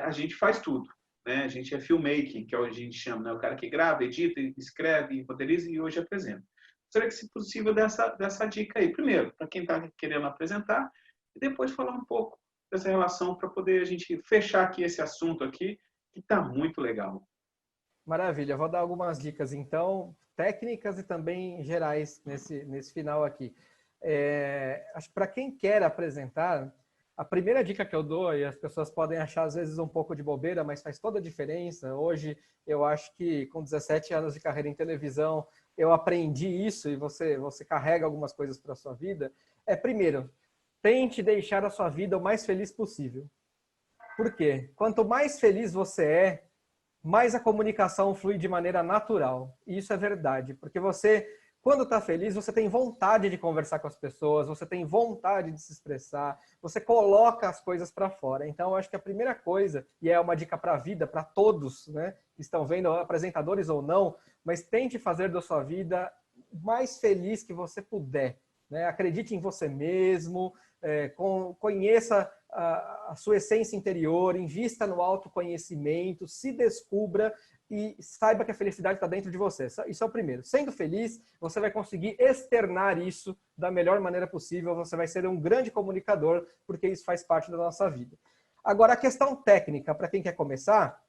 a gente faz tudo. Né? A gente é filmmaking, que é o que a gente chama, né? O cara que grava, edita, escreve, roteiriza e hoje apresenta. Gostaria que, se possível, dessa dica aí. Primeiro, para quem está querendo apresentar, e depois falar um pouco dessa relação para poder a gente fechar aqui esse assunto aqui, que está muito legal.
Maravilha, vou dar algumas dicas então, técnicas e também gerais nesse final aqui. Acho que para quem quer apresentar, a primeira dica que eu dou, e as pessoas podem achar às vezes um pouco de bobeira, mas faz toda a diferença. Hoje, eu acho que com 17 anos de carreira em televisão, eu aprendi isso e você carrega algumas coisas para a sua vida. Primeiro, tente deixar a sua vida o mais feliz possível. Por quê? Quanto mais feliz você mais a comunicação flui de maneira natural. E isso é verdade, porque você, quando está feliz, você tem vontade de conversar com as pessoas, você tem vontade de se expressar, você coloca as coisas para fora. Então, eu acho que a primeira coisa, e é uma dica para a vida, para todos, né, que estão vendo, apresentadores ou não, mas tente fazer da sua vida o mais feliz que você puder. Né? Acredite em você mesmo, conheça a sua essência interior, invista no autoconhecimento, se descubra e saiba que a felicidade está dentro de você. Isso é o primeiro. Sendo feliz, você vai conseguir externar isso da melhor maneira possível, você vai ser um grande comunicador, porque isso faz parte da nossa vida. Agora, a questão técnica, para quem quer começar,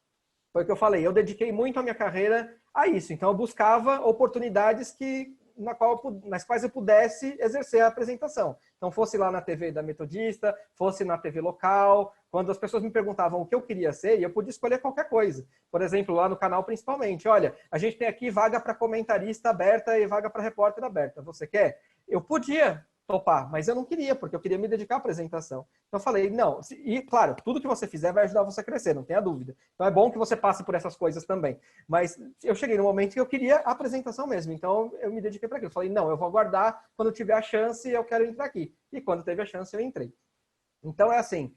foi o que eu falei, eu dediquei muito a minha carreira a isso, então eu buscava oportunidades nas quais eu pudesse exercer a apresentação. Então, fosse lá na TV da Metodista, fosse na TV local, quando as pessoas me perguntavam o que eu queria ser, eu podia escolher qualquer coisa. Por exemplo, lá no canal principalmente, olha, a gente tem aqui vaga para comentarista aberta e vaga para repórter aberta. Você quer? Eu podia topar, mas eu não queria, porque eu queria me dedicar à apresentação. Então eu falei, não, e claro, tudo que você fizer vai ajudar você a crescer, não tenha dúvida. Então é bom que você passe por essas coisas também. Mas eu cheguei no momento que eu queria a apresentação mesmo, então eu me dediquei para aquilo. Eu falei, não, eu vou aguardar, quando tiver a chance, eu quero entrar aqui. E quando teve a chance, eu entrei. Então é assim,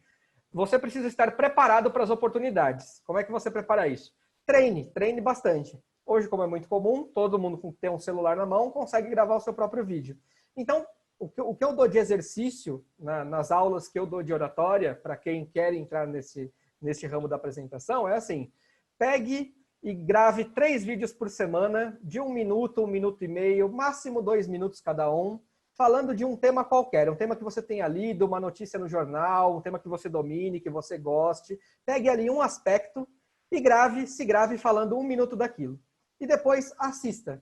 você precisa estar preparado para as oportunidades. Como é que você prepara isso? Treine bastante. Hoje, como é muito comum, todo mundo que tem um celular na mão consegue gravar o seu próprio vídeo. Então, o que eu dou de exercício nas aulas que eu dou de oratória, para quem quer entrar nesse ramo da apresentação, é assim, pegue e grave 3 vídeos por semana, de 1 minuto, 1 minuto e meio, máximo 2 minutos cada um, falando de um tema qualquer, um tema que você tenha lido, uma notícia no jornal, um tema que você domine, que você goste. Pegue ali um aspecto e se grave falando 1 minuto daquilo. E depois assista.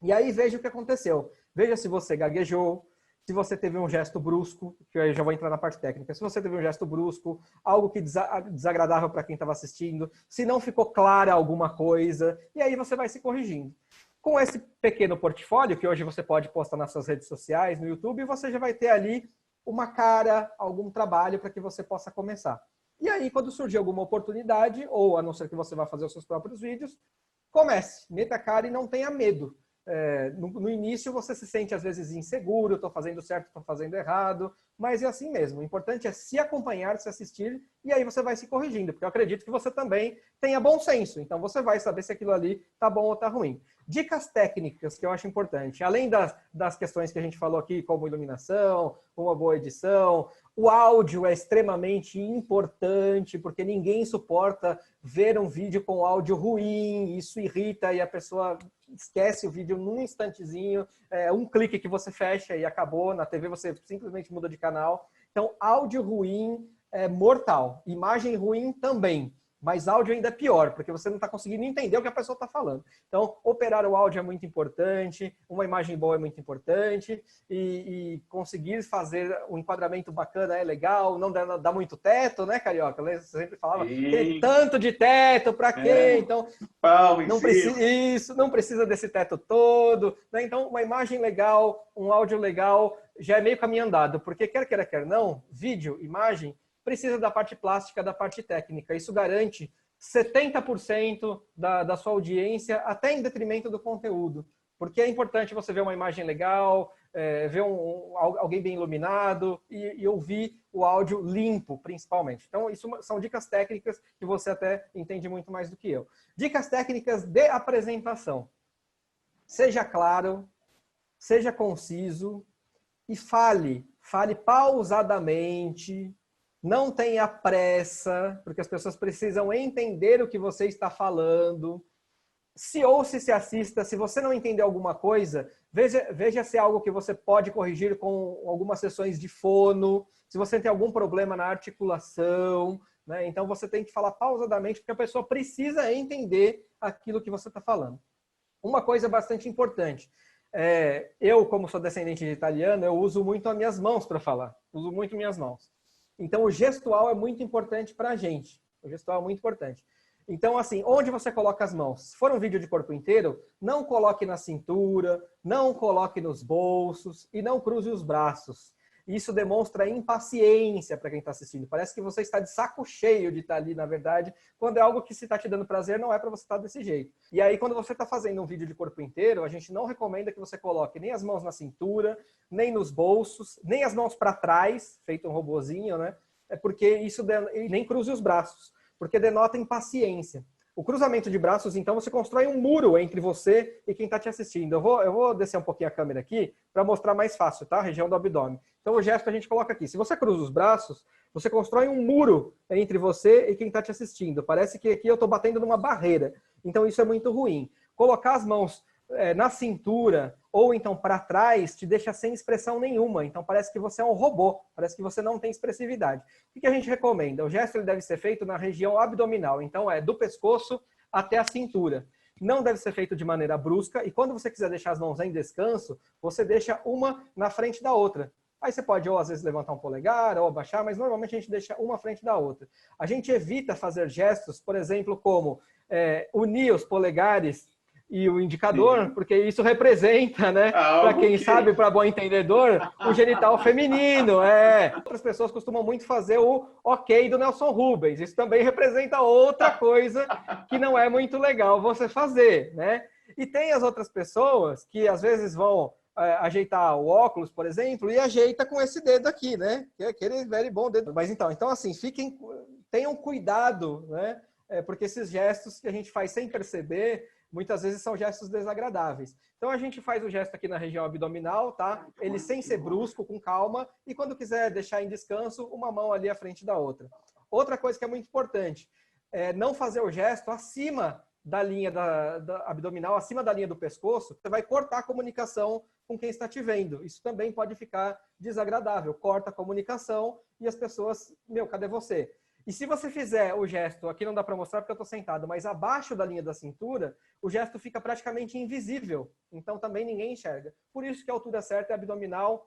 E aí veja o que aconteceu. Veja se você gaguejou, se você teve um gesto brusco, que eu já vou entrar na parte técnica, se você teve um gesto brusco, algo que desagradável para quem estava assistindo, se não ficou clara alguma coisa, e aí você vai se corrigindo. Com esse pequeno portfólio, que hoje você pode postar nas suas redes sociais, no YouTube, você já vai ter ali uma cara, algum trabalho para que você possa começar. E aí, quando surgir alguma oportunidade, ou a não ser que você vá fazer os seus próprios vídeos, comece, meta a cara e não tenha medo. No início você se sente às vezes inseguro, estou fazendo certo, estou fazendo errado, mas é assim mesmo. O importante é se acompanhar, se assistir, e aí você vai se corrigindo, porque eu acredito que você também tenha bom senso, então você vai saber se aquilo ali está bom ou está ruim. Dicas técnicas que eu acho importante, além das questões que a gente falou aqui, como iluminação, uma boa edição, o áudio é extremamente importante, porque ninguém suporta ver um vídeo com áudio ruim, isso irrita e a pessoa esquece o vídeo num instantezinho, um clique que você fecha e acabou, na TV você simplesmente muda de canal. Então, áudio ruim é mortal, imagem ruim também. Mas áudio ainda é pior, porque você não está conseguindo entender o que a pessoa está falando. Então, operar o áudio é muito importante, uma imagem boa é muito importante, e conseguir fazer um enquadramento bacana é legal, não dá muito teto, né, Carioca? Você sempre falava, tem tanto de teto, para quê? Então, não precisa desse teto todo. Né? Então, uma imagem legal, um áudio legal, já é meio caminho andado, porque quer queira, quer não, vídeo, imagem, precisa da parte plástica, da parte técnica. Isso garante 70% da sua audiência, até em detrimento do conteúdo. Porque é importante você ver uma imagem legal, ver alguém bem iluminado e ouvir o áudio limpo, principalmente. Então, isso são dicas técnicas que você até entende muito mais do que eu. Dicas técnicas de apresentação. Seja claro, seja conciso e fale pausadamente. Não tenha pressa, porque as pessoas precisam entender o que você está falando. se ouça e se assista. Se você não entender alguma coisa, veja se é algo que você pode corrigir com algumas sessões de fono, se você tem algum problema na articulação, né? Então você tem que falar pausadamente, porque a pessoa precisa entender aquilo que você está falando. Uma coisa bastante importante, eu, como sou descendente de italiano, eu uso muito as minhas mãos para falar, uso muito minhas mãos. Então o gestual é muito importante para a gente, o gestual é muito importante. Então, assim, onde você coloca as mãos? Se for um vídeo de corpo inteiro, não coloque na cintura, não coloque nos bolsos e não cruze os braços. Isso demonstra impaciência para quem está assistindo. Parece que você está de saco cheio de estar ali, na verdade, quando é algo que se está te dando prazer, não é para você estar desse jeito. E aí, quando você está fazendo um vídeo de corpo inteiro, a gente não recomenda que você coloque nem as mãos na cintura, nem nos bolsos, nem as mãos para trás, feito um robozinho, né? É porque isso nem cruze os braços, porque denota impaciência. O cruzamento de braços, então, você constrói um muro entre você e quem está te assistindo. Eu vou descer um pouquinho a câmera aqui para mostrar mais fácil, tá? A região do abdômen. Então, o gesto a gente coloca aqui. Se você cruza os braços, você constrói um muro entre você e quem está te assistindo. Parece que aqui eu estou batendo numa barreira. Então, isso é muito ruim. Colocar as mãos na cintura ou então para trás te deixa sem expressão nenhuma. Então, parece que você é um robô. Parece que você não tem expressividade. O que a gente recomenda? O gesto ele deve ser feito na região abdominal. Então, é do pescoço até a cintura. Não deve ser feito de maneira brusca. E quando você quiser deixar as mãos em descanso, você deixa uma na frente da outra. Aí você pode, ou às vezes, levantar um polegar, ou abaixar, mas normalmente a gente deixa uma à frente da outra. A gente evita fazer gestos, por exemplo, como unir os polegares e o indicador, porque isso representa, né, para quem sabe, para bom entendedor, o genital feminino. Outras pessoas costumam muito fazer o ok do Nelson Rubens. Isso também representa outra coisa que não é muito legal você fazer, né? E tem as outras pessoas que às vezes vão ajeitar o óculos, por exemplo, e ajeita com esse dedo aqui, né? Que é aquele velho bom dedo. Mas então assim, tenham cuidado, né? Porque esses gestos que a gente faz sem perceber, muitas vezes são gestos desagradáveis. Então a gente faz o gesto aqui na região abdominal, tá? Ele sem ser brusco, com calma, e quando quiser deixar em descanso, uma mão ali à frente da outra. Outra coisa que é muito importante, não fazer o gesto acima da linha da abdominal, acima da linha do pescoço, você vai cortar a comunicação com quem está te vendo. Isso também pode ficar desagradável. Corta a comunicação e as pessoas, cadê você? E se você fizer o gesto, aqui não dá para mostrar porque eu estou sentado, mas abaixo da linha da cintura, o gesto fica praticamente invisível. Então também ninguém enxerga. Por isso que a altura certa é abdominal,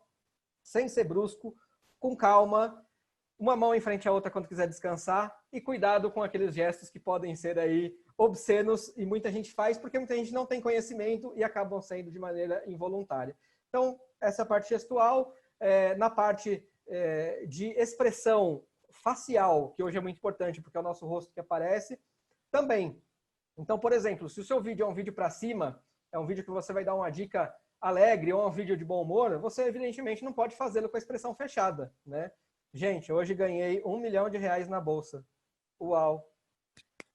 sem ser brusco, com calma, uma mão em frente à outra quando quiser descansar, e cuidado com aqueles gestos que podem ser aí obscenos, e muita gente faz porque muita gente não tem conhecimento e acabam sendo de maneira involuntária. Então, essa parte gestual, na parte de expressão facial, que hoje é muito importante porque é o nosso rosto que aparece, também. Então, por exemplo, se o seu vídeo é um vídeo para cima, é um vídeo que você vai dar uma dica alegre ou um vídeo de bom humor, você evidentemente não pode fazê-lo com a expressão fechada, né? Gente, hoje ganhei R$1 milhão na bolsa. Uau!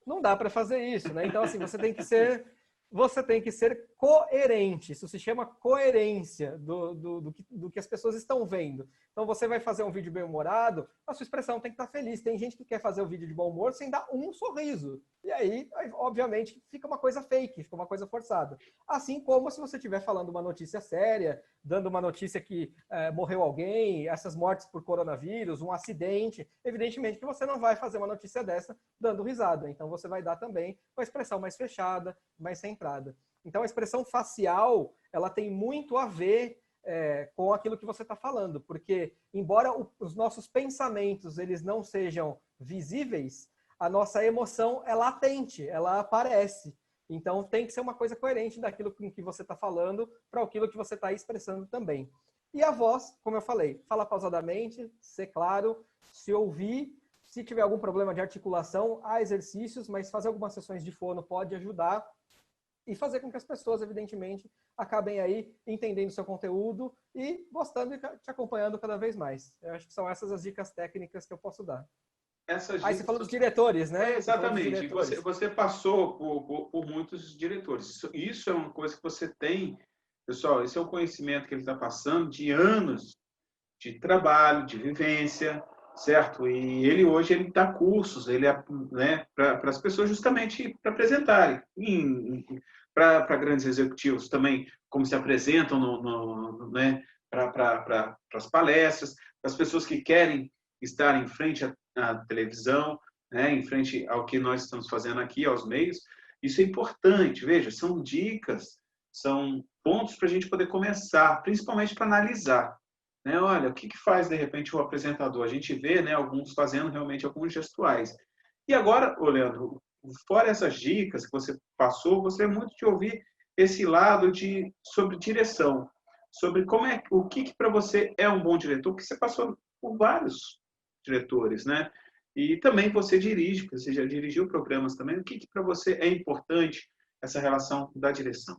Não dá para fazer isso, né? Então, assim, você tem que ser coerente. Isso se chama coerência do que as pessoas estão vendo. Então, você vai fazer um vídeo bem-humorado, a sua expressão tem que estar feliz. Tem gente que quer fazer o vídeo de bom humor sem dar um sorriso. E aí, obviamente, fica uma coisa fake, fica uma coisa forçada. Assim como se você estiver falando uma notícia séria, dando uma notícia que morreu alguém, essas mortes por coronavírus, um acidente, evidentemente que você não vai fazer uma notícia dessa dando risada. Então, você vai dar também com a expressão mais fechada, mais centrada. Então, a expressão facial, ela tem muito a ver com aquilo que você está falando, porque embora os nossos pensamentos eles não sejam visíveis, a nossa emoção é latente, ela aparece. Então, tem que ser uma coisa coerente daquilo com que você está falando para aquilo que você está expressando também. E a voz, como eu falei, fala pausadamente, ser claro, se ouvir. Se tiver algum problema de articulação, há exercícios, mas fazer algumas sessões de fono pode ajudar e fazer com que as pessoas, evidentemente, acabem aí entendendo o seu conteúdo e gostando e te acompanhando cada vez mais. Eu acho que são essas as dicas técnicas que eu posso dar. Aí você falou dos diretores, né?
Exatamente. Você passou por muitos diretores. Isso é uma coisa que você tem, pessoal, esse é um conhecimento que ele está passando de anos de trabalho, de vivência, certo? E ele hoje ele dá cursos, ele né, para as pessoas justamente para apresentarem, para grandes executivos também, como se apresentam né, para as palestras, para as pessoas que querem estar em frente à televisão, né, em frente ao que nós estamos fazendo aqui, aos meios. Isso é importante, veja, são dicas, são pontos para a gente poder começar, principalmente para analisar. Né? Olha, o que faz, de repente, o apresentador? A gente vê, né, alguns fazendo realmente alguns gestuais. E agora, Leandro, fora essas dicas que você passou, gostaria muito de ouvir esse lado sobre direção, sobre o que para você é um bom diretor, porque você passou por vários diretores, né? E também você dirige, porque você já dirigiu programas também. O que para você é importante essa relação da direção?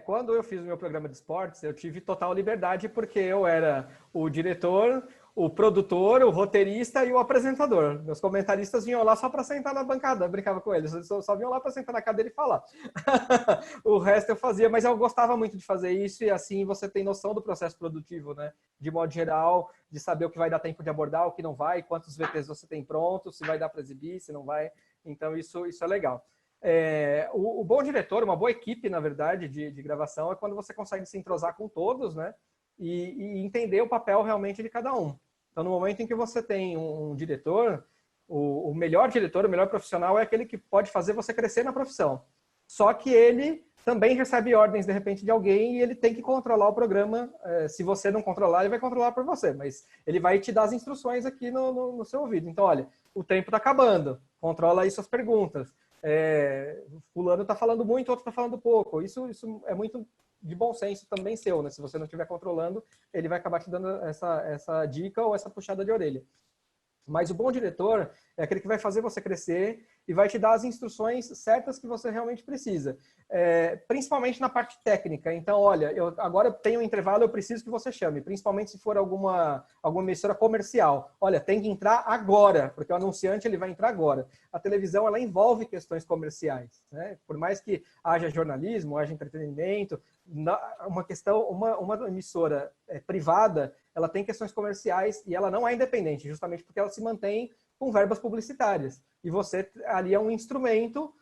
Quando eu fiz o meu programa de esportes, eu tive total liberdade porque eu era o diretor, o produtor, o roteirista e o apresentador. Meus comentaristas vinham lá só para sentar na bancada, eu brincava com eles, eles só vinham lá para sentar na cadeira e falar. O resto eu fazia, mas eu gostava muito de fazer isso e assim você tem noção do processo produtivo, né? De modo geral, de saber o que vai dar tempo de abordar, o que não vai, quantos VTs você tem prontos, se vai dar para exibir, se não vai. Então isso é legal. O bom diretor, uma boa equipe, na verdade, de gravação é quando você consegue se entrosar com todos, né? E entender o papel realmente de cada um. Então, no momento em que você tem um diretor, o melhor diretor, o melhor profissional é aquele que pode fazer você crescer na profissão. Só que ele também recebe ordens, de repente, de alguém e ele tem que controlar o programa. Se você não controlar, ele vai controlar por você, mas ele vai te dar as instruções aqui no seu ouvido. Então, olha, o tempo está acabando, controla aí suas perguntas. Fulano está falando muito, outro está falando pouco. Isso é muito de bom senso também seu, né? Se você não estiver controlando, ele vai acabar te dando essa dica ou essa puxada de orelha. Mas o bom diretor é aquele que vai fazer você crescer e vai te dar as instruções certas que você realmente precisa. Principalmente na parte técnica. Então, olha, agora tenho um intervalo, eu preciso que você chame. Principalmente se for alguma emissora comercial. Olha, tem que entrar agora, porque o anunciante ele vai entrar agora. A televisão, ela envolve questões comerciais, né? Por mais que haja jornalismo, haja entretenimento, uma emissora privada, ela tem questões comerciais e ela não é independente, justamente porque ela se mantém com verbas publicitárias. E você ali é um instrumento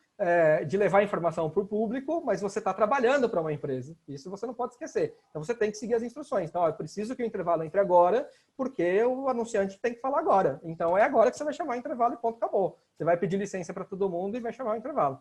de levar informação para o público, mas você está trabalhando para uma empresa. Isso você não pode esquecer. Então você tem que seguir as instruções. Então, eu preciso que o intervalo entre agora, porque o anunciante tem que falar agora. Então é agora que você vai chamar o intervalo e ponto, acabou. Você vai pedir licença para todo mundo e vai chamar o intervalo.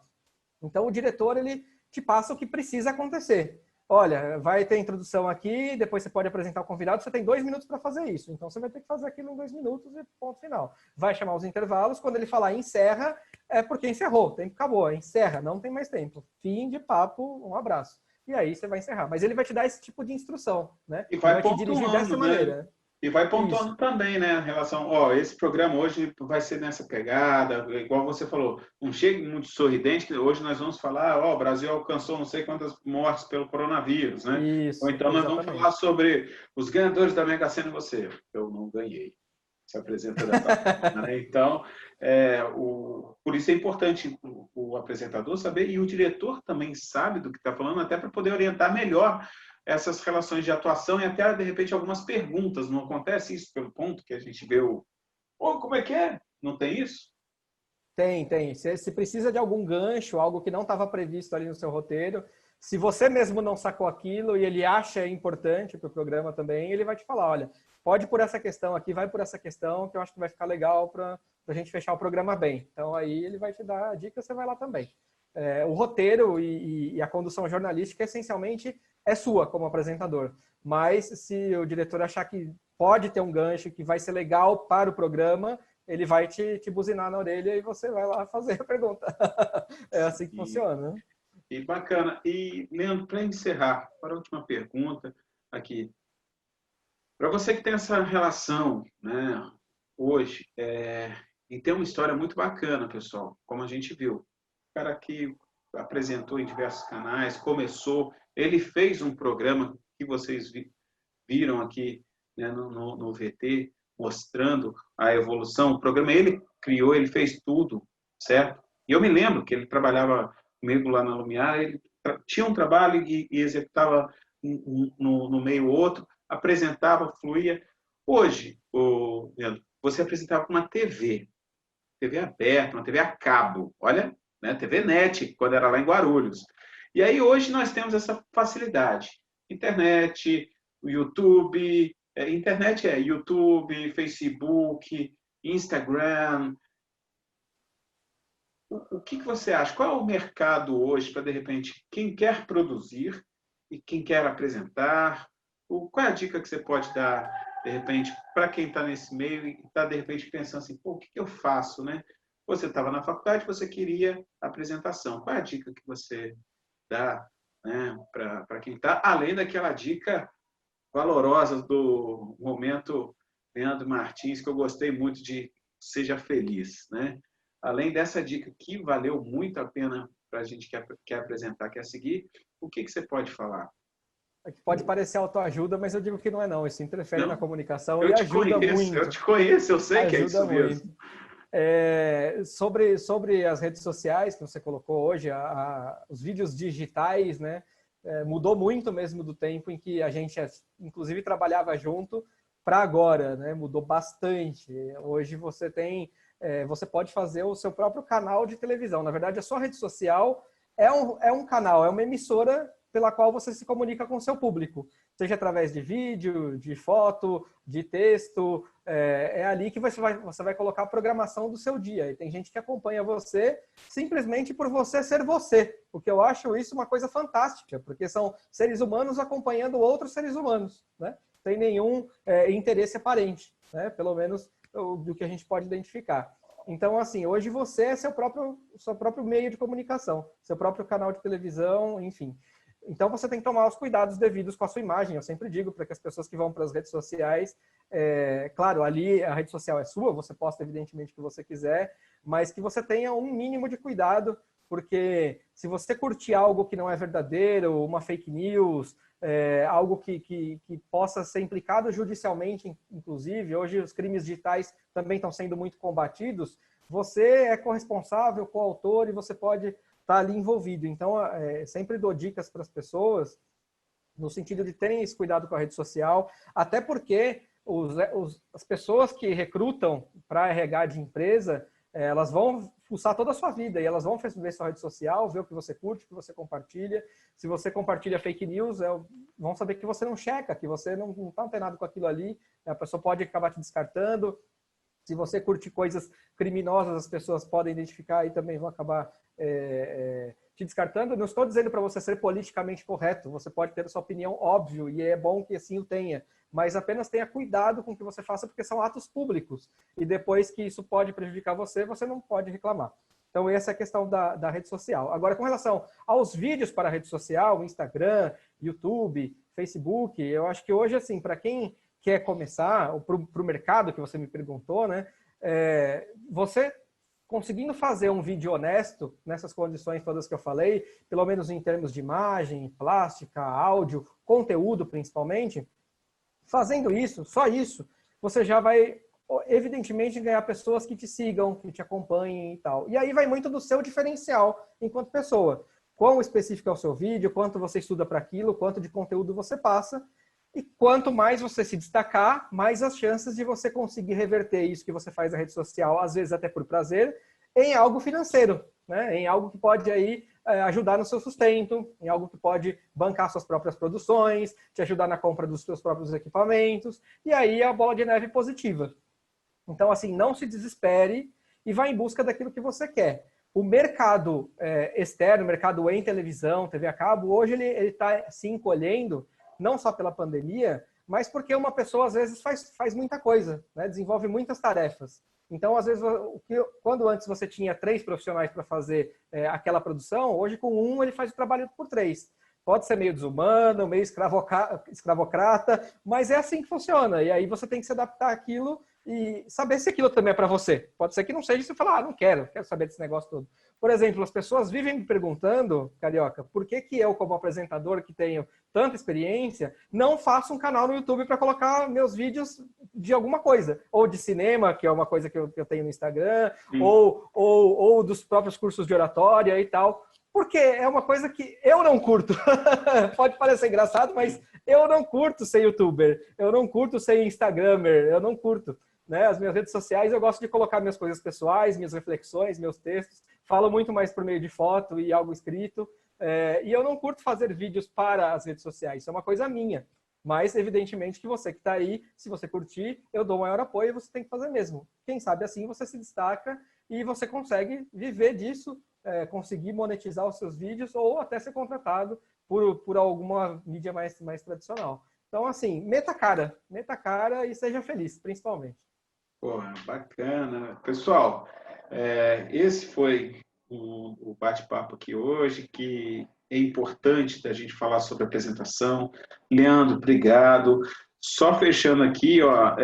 Então o diretor, ele te passa o que precisa acontecer. Olha, vai ter introdução aqui, depois você pode apresentar o convidado, você tem 2 minutos para fazer isso. Então, você vai ter que fazer aquilo em 2 minutos e ponto final. Vai chamar os intervalos, quando ele falar encerra, é porque encerrou, o tempo acabou, encerra, não tem mais tempo. Fim de papo, um abraço. E aí você vai encerrar. Mas ele vai te dar esse tipo de instrução, né?
E vai
te dirigir dessa maneira.
Né? E vai pontuando isso também, né, em relação, esse programa hoje vai ser nessa pegada, igual você falou, não chegue muito sorridente, que hoje nós vamos falar, o Brasil alcançou não sei quantas mortes pelo coronavírus, né?
Isso,
ou então nós vamos falar sobre os ganhadores da Mega Sena e você. Eu não ganhei. Se apresenta dessa forma, né? Então, por isso é importante o apresentador saber, e o diretor também sabe do que está falando, até para poder orientar melhor essas relações de atuação e até, de repente, algumas perguntas. Não acontece isso pelo ponto que a gente vê como é que é? Não tem isso?
Tem. Se precisa de algum gancho, algo que não estava previsto ali no seu roteiro, se você mesmo não sacou aquilo e ele acha importante para o programa também, ele vai te falar, olha, pode por essa questão aqui, vai por essa questão, que eu acho que vai ficar legal para a gente fechar o programa bem. Então, aí ele vai te dar a dica, você vai lá também. O roteiro e a condução jornalística, essencialmente, é sua como apresentador. Mas se o diretor achar que pode ter um gancho, que vai ser legal para o programa, ele vai te buzinar na orelha e você vai lá fazer a pergunta. É assim que funciona, né?
E bacana. E, Leandro, para encerrar, para a última pergunta aqui. Para você que tem essa relação, né, hoje, e tem uma história muito bacana, pessoal, como a gente viu. O cara que apresentou em diversos canais, começou, ele fez um programa que vocês viram aqui, né, no VT, mostrando a evolução. O programa ele criou, ele fez tudo, certo? E eu me lembro que ele trabalhava comigo lá na Lumiar, ele tinha um trabalho e executava no meio outro, apresentava, fluía. Hoje, Leandro, você apresentava com uma TV aberta, uma TV a cabo, olha, né, TV NET, quando era lá em Guarulhos. E aí hoje nós temos essa facilidade. Internet, o YouTube, internet é YouTube, Facebook, Instagram. O que você acha? Qual é o mercado hoje para, de repente, quem quer produzir e quem quer apresentar? Qual é a dica que você pode dar, de repente, para quem está nesse meio e está, de repente, pensando assim, pô, o que eu faço, né? Você estava na faculdade, você queria apresentação. Qual é a dica que você dá, né, para quem está? Além daquela dica valorosa do momento Leandro Martins, que eu gostei muito de seja feliz, né? Além dessa dica que valeu muito a pena para a gente que quer apresentar, quer seguir, o que você pode falar?
Pode parecer autoajuda, mas eu digo que não é não. Isso interfere
Não?
na comunicação e ajuda muito.
Eu te conheço, eu sei que é isso mesmo.
Sobre as redes sociais que você colocou hoje, os vídeos digitais, né? Mudou muito mesmo do tempo em que a gente, inclusive, trabalhava junto para agora, né? Mudou bastante. Hoje você pode fazer o seu próprio canal de televisão. Na verdade, a sua rede social é um canal, é uma emissora pela qual você se comunica com o seu público, seja através de vídeo, de foto, de texto. É ali que você vai colocar a programação do seu dia. E tem gente que acompanha você simplesmente por você ser você, o que eu acho isso uma coisa fantástica, porque são seres humanos acompanhando outros seres humanos, né? Sem nenhum interesse aparente, né? Pelo menos do que a gente pode identificar. Então, assim, hoje você é seu próprio meio de comunicação, seu próprio canal de televisão, enfim. Então, você tem que tomar os cuidados devidos com a sua imagem. Eu sempre digo para que as pessoas que vão para as redes sociais, claro, ali a rede social é sua, você posta evidentemente o que você quiser, mas que você tenha um mínimo de cuidado, porque se você curtir algo que não é verdadeiro, uma fake news, algo que possa ser implicado judicialmente, inclusive, hoje os crimes digitais também estão sendo muito combatidos, você é corresponsável, coautor, e você pode estar ali envolvido. Então, sempre dou dicas para as pessoas no sentido de terem esse cuidado com a rede social, até porque as pessoas que recrutam para RH de empresa, elas vão fuçar toda a sua vida e elas vão ver sua rede social, ver o que você curte, o que você compartilha. Se você compartilha fake news, vão saber que você não checa, que você não está antenado com aquilo ali, a pessoa pode acabar te descartando. Se você curte coisas criminosas, as pessoas podem identificar e também vão acabar te descartando. Não estou dizendo para você ser politicamente correto, você pode ter a sua opinião, óbvio, e é bom que assim o tenha, mas apenas tenha cuidado com o que você faça, porque são atos públicos, e depois que isso pode prejudicar você, você não pode reclamar. Então, essa é a questão da rede social. Agora, com relação aos vídeos para a rede social, Instagram, YouTube, Facebook, eu acho que hoje, assim, para quem quer começar, para o mercado que você me perguntou, né, você conseguindo fazer um vídeo honesto, nessas condições todas que eu falei, pelo menos em termos de imagem, plástica, áudio, conteúdo principalmente, fazendo isso, só isso, você já vai, evidentemente, ganhar pessoas que te sigam, que te acompanhem e tal. E aí vai muito do seu diferencial enquanto pessoa. Quão específico é o seu vídeo, quanto você estuda para aquilo, quanto de conteúdo você passa. E quanto mais você se destacar, mais as chances de você conseguir reverter isso que você faz na rede social, às vezes até por prazer, em algo financeiro, né? Em algo que pode aí ajudar no seu sustento, em algo que pode bancar suas próprias produções, te ajudar na compra dos seus próprios equipamentos, e aí a bola de neve positiva. Então, assim, não se desespere e vá em busca daquilo que você quer. O mercado externo, o mercado em televisão, TV a cabo, hoje ele está se encolhendo, não só pela pandemia, mas porque uma pessoa, às vezes, faz muita coisa, né? Desenvolve muitas tarefas. Então, às vezes, quando antes você tinha 3 profissionais para fazer aquela produção, hoje com um ele faz o trabalho por 3. Pode ser meio desumano, meio escravocrata, mas é assim que funciona. E aí você tem que se adaptar àquilo e saber se aquilo também é para você. Pode ser que não seja e você fala, não quero saber desse negócio todo. Por exemplo, as pessoas vivem me perguntando, Carioca, por que eu, como apresentador que tenho tanta experiência, não faço um canal no YouTube para colocar meus vídeos de alguma coisa, ou de cinema, que é uma coisa que eu tenho no Instagram, ou dos próprios cursos de oratória e tal, porque é uma coisa que eu não curto. Pode parecer engraçado, mas eu não curto ser youtuber, eu não curto ser instagramer, eu não curto. né? As minhas redes sociais, eu gosto de colocar minhas coisas pessoais, minhas reflexões, meus textos. Falo muito mais por meio de foto e algo escrito. E eu não curto fazer vídeos para as redes sociais. Isso é uma coisa minha. Mas, evidentemente, que você que está aí, se você curtir, eu dou maior apoio e você tem que fazer mesmo. Quem sabe assim você se destaca e você consegue viver disso, conseguir monetizar os seus vídeos ou até ser contratado por alguma mídia mais tradicional. Então, assim, meta a cara e seja feliz, principalmente.
Pô, bacana. Pessoal, esse foi o bate-papo aqui hoje, que é importante da gente falar sobre apresentação. Leandro, obrigado. Só fechando aqui, ó,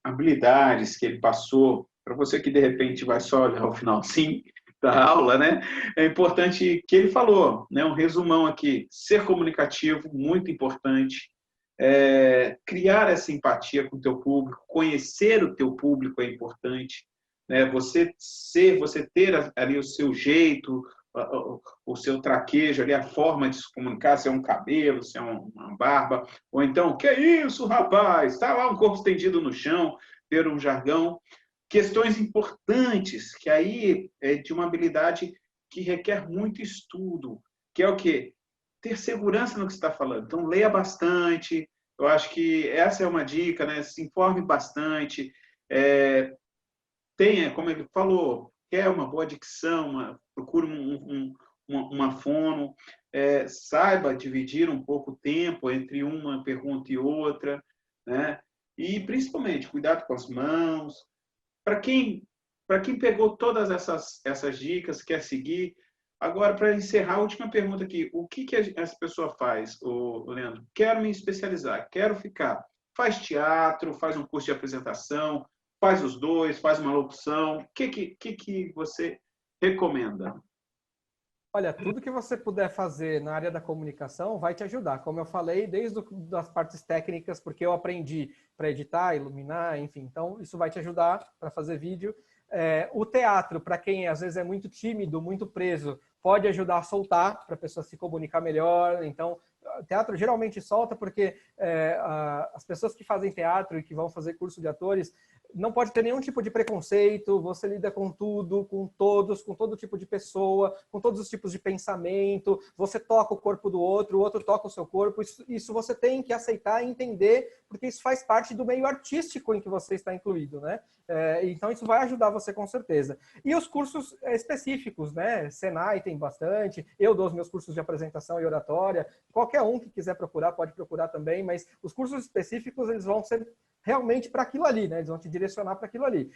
habilidades que ele passou, para você que de repente vai só olhar o finalzinho da aula, né? É importante que ele falou, né? Um resumão aqui. Ser comunicativo, muito importante. Criar essa empatia com o teu público, conhecer o teu público é importante, né? Você ter ali o seu jeito, o seu traquejo ali, a forma de se comunicar, se é um cabelo, se é uma barba, ou então, que é isso, rapaz? Está lá um corpo estendido no chão, ter um jargão. Questões importantes, que aí é de uma habilidade que requer muito estudo, que é o quê? Ter segurança no que você está falando. Então, leia bastante. Eu acho que essa é uma dica, né? Se informe bastante. Tenha, como ele falou, quer uma boa dicção, procure uma fono, saiba dividir um pouco o tempo entre uma pergunta e outra, né? E, principalmente, cuidado com as mãos. Para quem pegou todas essas dicas, quer seguir. Agora, para encerrar, a última pergunta aqui. O que essa pessoa faz, Leandro? Quero me especializar, quero ficar. Faz teatro, faz um curso de apresentação, faz os dois, faz uma locução. O que você recomenda?
Olha, tudo que você puder fazer na área da comunicação vai te ajudar. Como eu falei, desde as partes técnicas, porque eu aprendi para editar, iluminar, enfim. Então, isso vai te ajudar para fazer vídeo. O teatro, para quem às vezes é muito tímido, muito preso, pode ajudar a soltar, para a pessoa se comunicar melhor. Então, teatro geralmente solta porque as pessoas que fazem teatro e que vão fazer curso de atores não pode ter nenhum tipo de preconceito, você lida com tudo, com todos, com todo tipo de pessoa, com todos os tipos de pensamento, você toca o corpo do outro, o outro toca o seu corpo, isso você tem que aceitar e entender, porque isso faz parte do meio artístico em que você está incluído, né? Então isso vai ajudar você com certeza. E os cursos específicos, né? Senai tem bastante, eu dou os meus cursos de apresentação e oratória, qualquer um que quiser procurar, pode procurar também, mas os cursos específicos, eles vão ser realmente para aquilo ali, né? Eles vão te direcionar para aquilo ali.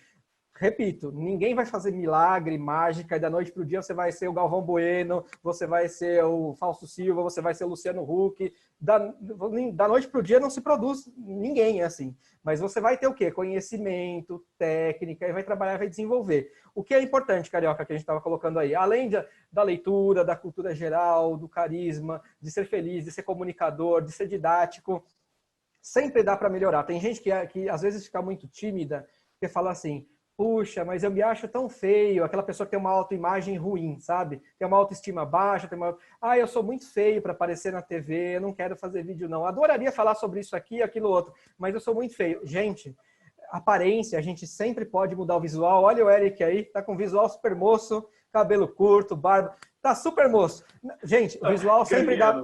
Repito, ninguém vai fazer milagre, mágica, e da noite para o dia você vai ser o Galvão Bueno, você vai ser o Fausto Silva, você vai ser o Luciano Huck. Da noite para o dia não se produz ninguém assim. Mas você vai ter o quê? Conhecimento, técnica, e vai trabalhar, vai desenvolver. O que é importante, Carioca, que a gente estava colocando aí, além da leitura, da cultura geral, do carisma, de ser feliz, de ser comunicador, de ser didático, sempre dá para melhorar. Tem gente que às vezes fica muito tímida, que fala assim, puxa, mas eu me acho tão feio, aquela pessoa que tem uma autoimagem ruim, sabe? Tem uma autoestima baixa, eu sou muito feio para aparecer na TV, eu não quero fazer vídeo não. Adoraria falar sobre isso aqui, aquilo outro, mas eu sou muito feio. Gente, aparência, a gente sempre pode mudar o visual. Olha o Eric aí, tá com visual super moço, cabelo curto, barba, tá super moço. Gente, o visual sempre dá...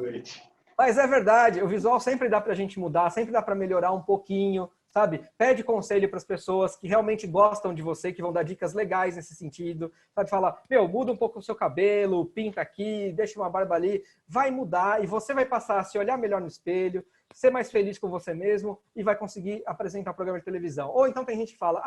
Mas é verdade, o visual sempre dá para a gente mudar, sempre dá para melhorar um pouquinho, sabe? Pede conselho para as pessoas que realmente gostam de você, que vão dar dicas legais nesse sentido, sabe? Fala, muda um pouco o seu cabelo, pinta aqui, deixa uma barba ali, vai mudar e você vai passar a se olhar melhor no espelho, ser mais feliz com você mesmo e vai conseguir apresentar um programa de televisão. Ou então tem gente que fala,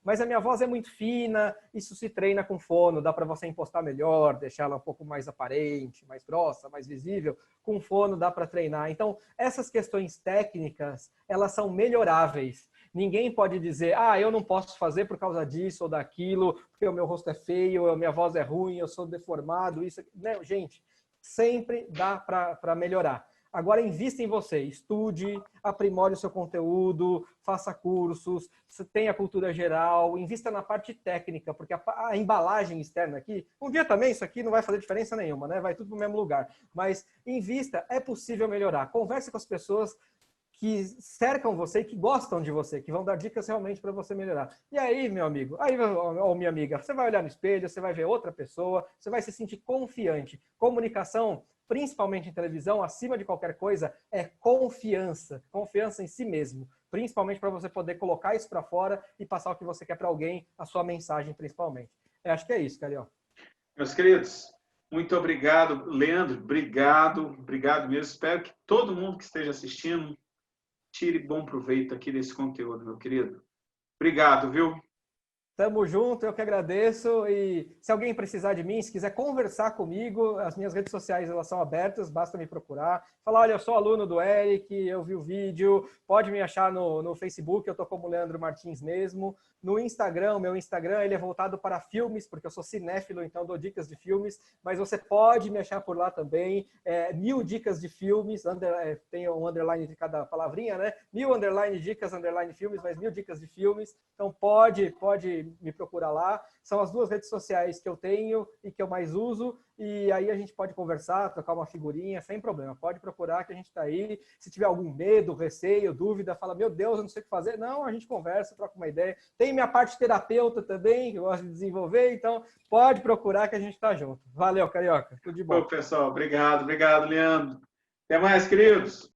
mas a minha voz é muito fina, isso se treina com fono, dá para você impostar melhor, deixar ela um pouco mais aparente, mais grossa, mais visível. Com fono dá para treinar. Então, essas questões técnicas, elas são melhoráveis. Ninguém pode dizer, eu não posso fazer por causa disso ou daquilo, porque o meu rosto é feio, a minha voz é ruim, eu sou deformado, isso. Não, gente, sempre dá para melhorar. Agora, invista em você, estude, aprimore o seu conteúdo, faça cursos, tenha cultura geral, invista na parte técnica, porque a embalagem externa aqui, um dia também isso aqui não vai fazer diferença nenhuma, né? Vai tudo para o mesmo lugar. Mas invista, é possível melhorar. Converse com as pessoas que cercam você e que gostam de você, que vão dar dicas realmente para você melhorar. E aí, meu amigo, aí, ou minha amiga, você vai olhar no espelho, você vai ver outra pessoa, você vai se sentir confiante. Comunicação, principalmente em televisão, acima de qualquer coisa, é confiança. Confiança em si mesmo. Principalmente para você poder colocar isso para fora e passar o que você quer para alguém, a sua mensagem principalmente. Eu acho que é isso, Carioca.
Meus queridos, muito obrigado. Leandro, obrigado mesmo. Espero que todo mundo que esteja assistindo tire bom proveito aqui desse conteúdo, meu querido. Obrigado, viu?
Tamo junto, eu que agradeço. E se alguém precisar de mim, se quiser conversar comigo, as minhas redes sociais elas são abertas, basta me procurar. Falar, olha, eu sou aluno do Eric, eu vi o vídeo, pode me achar no Facebook, eu tô como Leandro Martins mesmo. No Instagram, o meu Instagram ele é voltado para filmes, porque eu sou cinéfilo, então dou dicas de filmes, mas você pode me achar por lá também. 1000 dicas de filmes, tem um underline de cada palavrinha, né? 1000 underline dicas, underline filmes, mas 1000 dicas de filmes. Então pode me procurar lá. São as 2 redes sociais que eu tenho e que eu mais uso. E aí a gente pode conversar, trocar uma figurinha, sem problema. Pode procurar que a gente está aí. Se tiver algum medo, receio, dúvida, fala, meu Deus, eu não sei o que fazer. Não, a gente conversa, troca uma ideia. Tem minha parte terapeuta também, que eu gosto de desenvolver. Então, pode procurar que a gente está junto. Valeu, Carioca. Tudo de bom.
Ô, pessoal, obrigado, Leandro. Até mais, queridos.